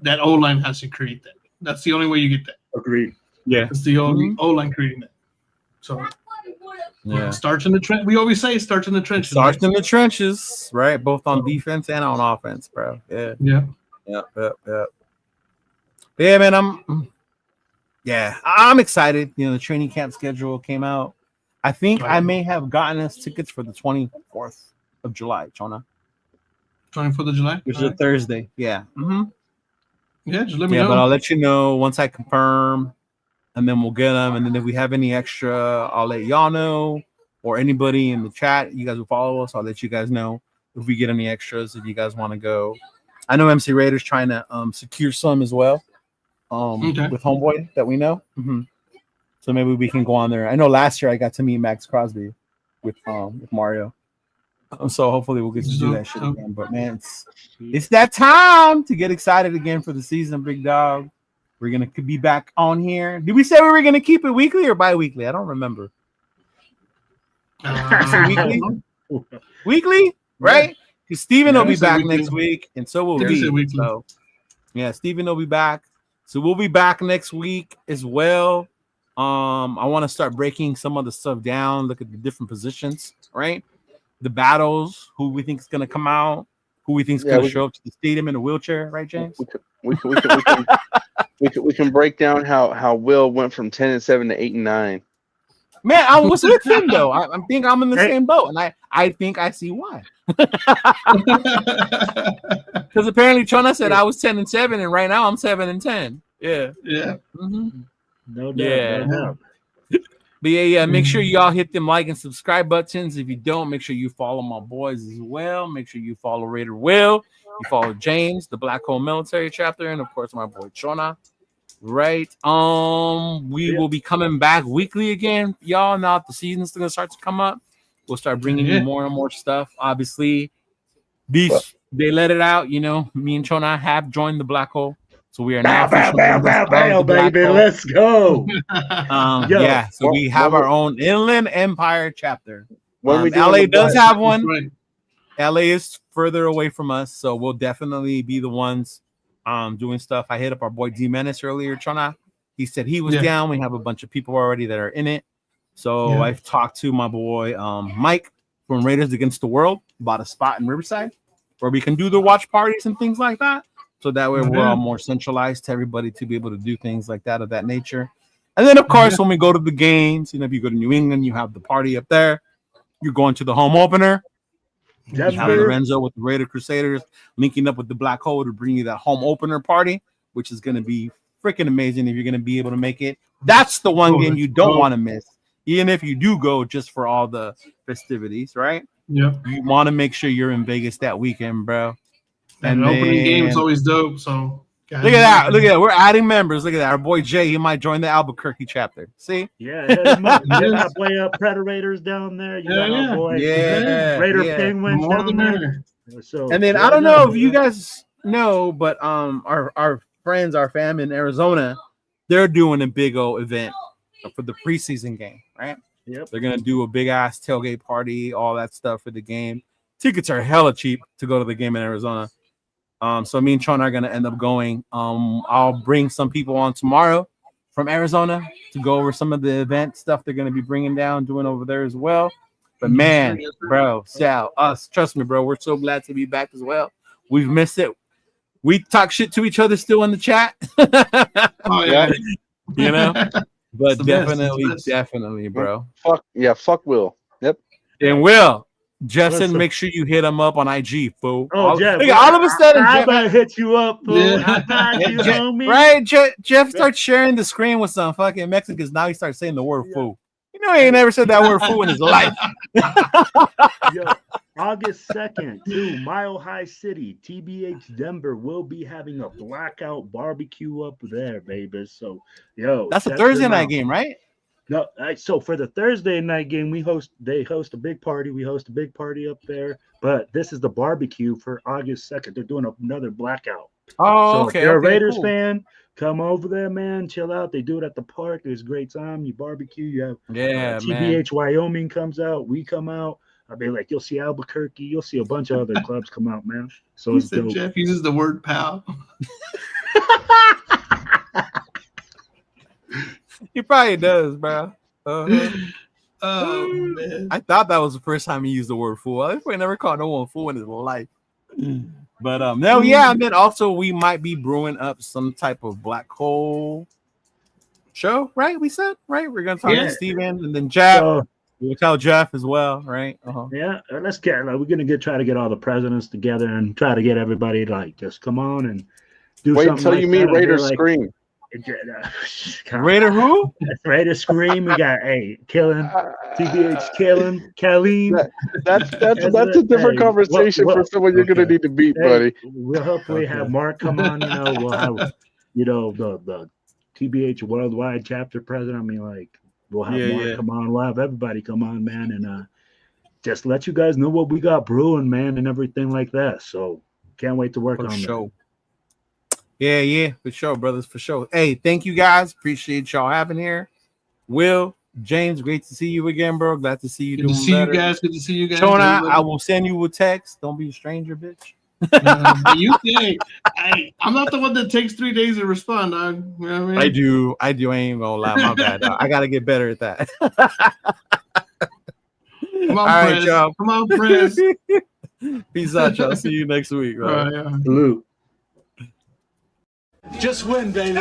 that O line has to create that. That's the only way you get that. Agreed. yeah. It's the only Mhm. O line creating that. So Yeah. it starts in the trench. We always say it starts in the trenches. Starts in the trenches, right? Both on defense and on offense, bro. Yeah. Yeah. Yep. Yeah, man. I'm excited. The training camp schedule came out. I think I may have gotten us tickets for the 24th of July, Chona, 24th of July. which is All a right. Thursday. Yeah. Mm-hmm. Yeah, just let me Yeah, know. but I'll let you know once I confirm, and then we'll get them. And then if we have any extra, I'll let y'all know, or anybody in the chat. You guys will follow us. I'll let you guys know if we get any extras. If you guys want to go, I know MC Raiders trying to secure some as well. Okay. With Homeboy that we know. Mm-hmm. So maybe we can go on there. I know last year I got to meet Max Crosby with Mario. So hopefully we'll get to do that shit again. But man, it's that time to get excited again for the season, big dog. We're gonna be back on here. Did we say we were gonna keep it weekly or bi-weekly? I don't remember. Weekly? Weekly, right? Because Steven Yeah, will be we said back weekly. next week, and so will Yeah, we we. said weekly. So yeah, Steven will be back. So we'll be back next week as well. I want to start breaking some of the stuff down, look at the different positions, right? The battles, who we think is going to come out, who we think is going to show up to the stadium in a wheelchair, right, James? We can break down how Will went from 10-7 to 8-9. Man, I was with him though. I think I'm in the same boat, and I think I see why. Because apparently Chona said I was 10-7, and right now I'm 7-10. Yeah. Yeah. Mm-hmm. No doubt. Yeah. No doubt. But yeah, make sure y'all hit them like and subscribe buttons. If you don't, make sure you follow my boys as well. Make sure you follow Raider Will. You follow James, the Black Hole Military Chapter, and of course my boy Chona. Right. We will be coming back weekly again, y'all. Now that the season's gonna start to come up, we'll start bringing you more and more stuff. Obviously, they let it out. Me and Chona have joined the Black Hole. So we are now Bow, baby. Let's go. Yeah, so we have our own Inland Empire chapter. When LA does have one. Right. LA is further away from us, so we'll definitely be the ones doing stuff. I hit up our boy D Menace earlier, Chona. He said he was down. We have a bunch of people already that are in it. So I've talked to my boy Mike from Raiders Against the World about a spot in Riverside where we can do the watch parties and things like that. So that way we're all more centralized to everybody to be able to do things like that of that nature. And then, of course, when we go to the games, if you go to New England, you have the party up there. You're going to the home opener. You have Lorenzo with the Raider Crusaders linking up with the Black Hole to bring you that home opener party, which is going to be freaking amazing if you're going to be able to make it. That's the one game you don't want to miss even if you do go just for all the festivities, right? Yeah. You want to make sure you're in Vegas that weekend, bro. And an opening game is always dope. So look at that. Look at that. We're adding members. Look at that. Our boy Jay, he might join the Albuquerque chapter. See? Yeah, hit him up. You got our boy Puro Raiders down there. You got our boy Raider Penguins More down there. So, and then I don't know if you guys know, but our friends, our fam in Arizona, they're doing a big old event for the preseason game, right? Yep. They're gonna do a big ass tailgate party, all that stuff for the game. Tickets are hella cheap to go to the game in Arizona. So me and Sean are gonna end up going. I'll bring some people on tomorrow from Arizona to go over some of the event stuff they're gonna be bringing down, doing over there as well. But man, bro, Sal, trust me, bro, we're so glad to be back as well. We've missed it. We talk shit to each other still in the chat. Oh yeah, you know. But definitely, bro. Fuck Will. Yep. And Will, Jeff said, make sure you hit him up on IG, fool. Jeff, all of a sudden, I Jeff, better hit you up, fool. I got you, homie. Right? Jeff starts sharing the screen with some fucking Mexicans. Now he starts saying the word fool. You know, he ain't never said that word fool in his life. Yo, August 2nd, to Mile High City, TBH Denver will be having a blackout barbecue up there, baby. So, that's a Thursday night game, right? No, so for the Thursday night game, they host a big party. We host a big party up there, but this is the barbecue for August 2nd. They're doing another blackout. Oh, so okay. If you're a Raiders cool. fan, come over there, man. Chill out. They do it at the park. There's a great time. You barbecue. You have TBH Wyoming comes out. We come out. I mean, like, you'll see Albuquerque. You'll see a bunch of other clubs come out, man. So it's dope. Jeff uses the word pal. He probably does, bro. Oh, man. I thought that was the first time he used the word fool. I probably never called no one fool in his life. But and then also we might be brewing up some type of black hole show, right? We said, right? We're gonna talk to Steven and then Jeff. We'll tell Jeff as well, right? Yeah, let's get. We're gonna try to get all the presidents together and try to get everybody just come on and do. Wait something until you meet Raider Scream. Raider who? Raider Scream. We got killing TBH killing Khalid. That's a different conversation for someone you're gonna need to beat, buddy. We'll hopefully have Mark come on. We'll have the TBH Worldwide Chapter President. I mean, like. We'll have Mark come on. We'll have everybody come on, man, and just let you guys know what we got brewing, man, and everything like that. So can't wait to work on that. Yeah, for sure, brothers, for sure. Hey, thank you guys. Appreciate y'all having here. Will, James, great to see you again, bro. Glad to see you doing better. Good to see you guys. Shona, I will send you a text. Don't be a stranger, bitch. You think I'm not the one that takes 3 days to respond, dog. You know what I mean? I do. I ain't gonna lie. My bad, dog. I gotta get better at that. Come on, Prez. Y'all. Come on, Prez. Peace out, y'all. See you next week. Right? Salute. Just win, baby.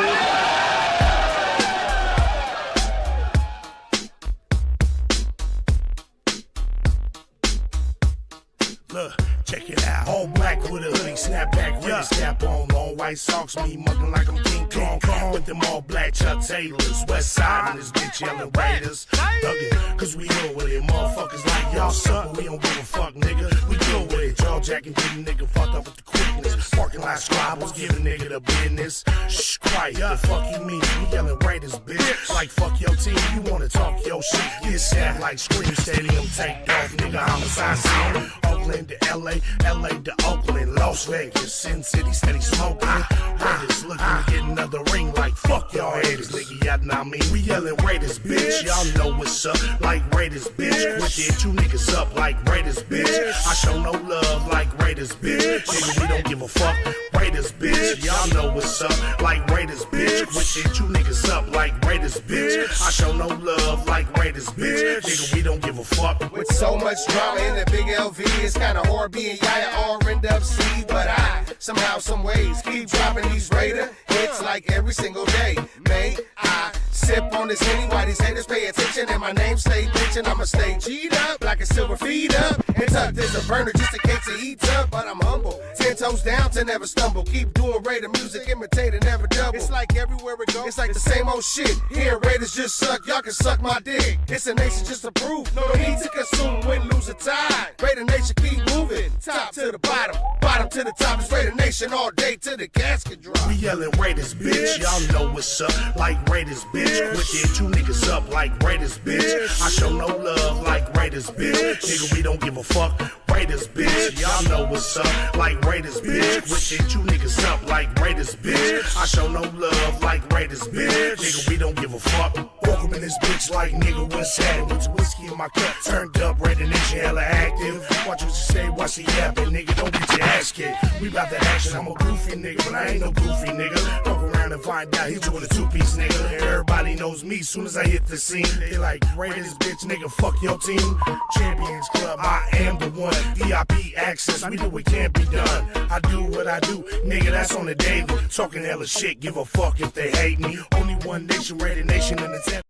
Look, check it out. All black with a hoodie, snapback with a snap on. Long white socks, me mugging like I'm King Kong. With them all black Chuck Taylors. West side and this bitch yelling Raiders. Thuggin', cause we know with it. Motherfuckers like y'all suck, but we don't give a fuck, nigga. We deal with it. Jaw jacking, getting nigga fucked up with the quickness. Parking lot scribbles, giving nigga the business. Shh, quiet. The fuck you mean? We yelling Raiders, bitch. Like fuck your team, you wanna talk your shit. Get stabbed like Scream Stadium, take off, nigga. Homicide scene. Oakland to LA, LA to Oakland, Las Vegas, Sin City, steady smoking. Raiders looking to get another ring like fuck y'all haters, nigga. Y'all know me. We yelling Raiders, bitch. Y'all know what's up, like Raiders, bitch. Quick get two niggas up like Raiders, bitch. I show no love like Raiders, bitch. Nigga, we don't give a fuck. Raiders, bitch. Y'all know what's up, like Raiders, bitch. Quick get two niggas up like Raiders, bitch. I show no love like Raiders, bitch. Nigga, we don't give a fuck. With so much drama in the big LV, it's kinda hard being Yaya or end up C, but I somehow, some ways keep dropping these Raider hits bitch like every single day. May I sip on this Henny while these haters pay attention and my name stay mentioned. I'ma stay G'd up like a silver feed up and tucked as a burner just in case it heats up. But I'm humble, 10 toes down to never stumble. Keep doing Raider music, imitating, never double. It's like everywhere we go, it's like the same old shit. Here Raiders just suck, y'all can suck my dick. It's a nation just to prove, no need to consume, win, lose, or tie. Raider Nation keep moving, top to the bottom, bottom to the top. It's Raider Nation all day till the casket drop. We yelling Raiders, bitch. Y'all know what's up, like Raiders, bitch. Wicked, two niggas up like Raiders, bitch. I show no love like Raiders, bitch. Nigga, we don't give a fuck. Raiders, bitch. Y'all know what's up, like Raiders, bitch. Wicked, two niggas up like Raiders, bitch. I show no love like Raiders, bitch. Nigga, we don't give a fuck. Welcome in this bitch like nigga, what's happening? With some whiskey in my cup, turned up, Raider Nation hella active. Watch what you say, watch the yapping, nigga, don't get your ass kicked. We bout that action, I'm a goofy nigga, but I ain't no goofy nigga. Fuck around and find out he's doing a two-piece nigga. Everybody knows me, soon as I hit the scene. They like, Raiders, bitch, nigga, fuck your team. Champions Club, I am the one. VIP access, we do what can't be done. I do what I do, nigga, that's on the daily. Talking hella shit, give a fuck if they hate me. Only one nation, Raider Nation in the 10.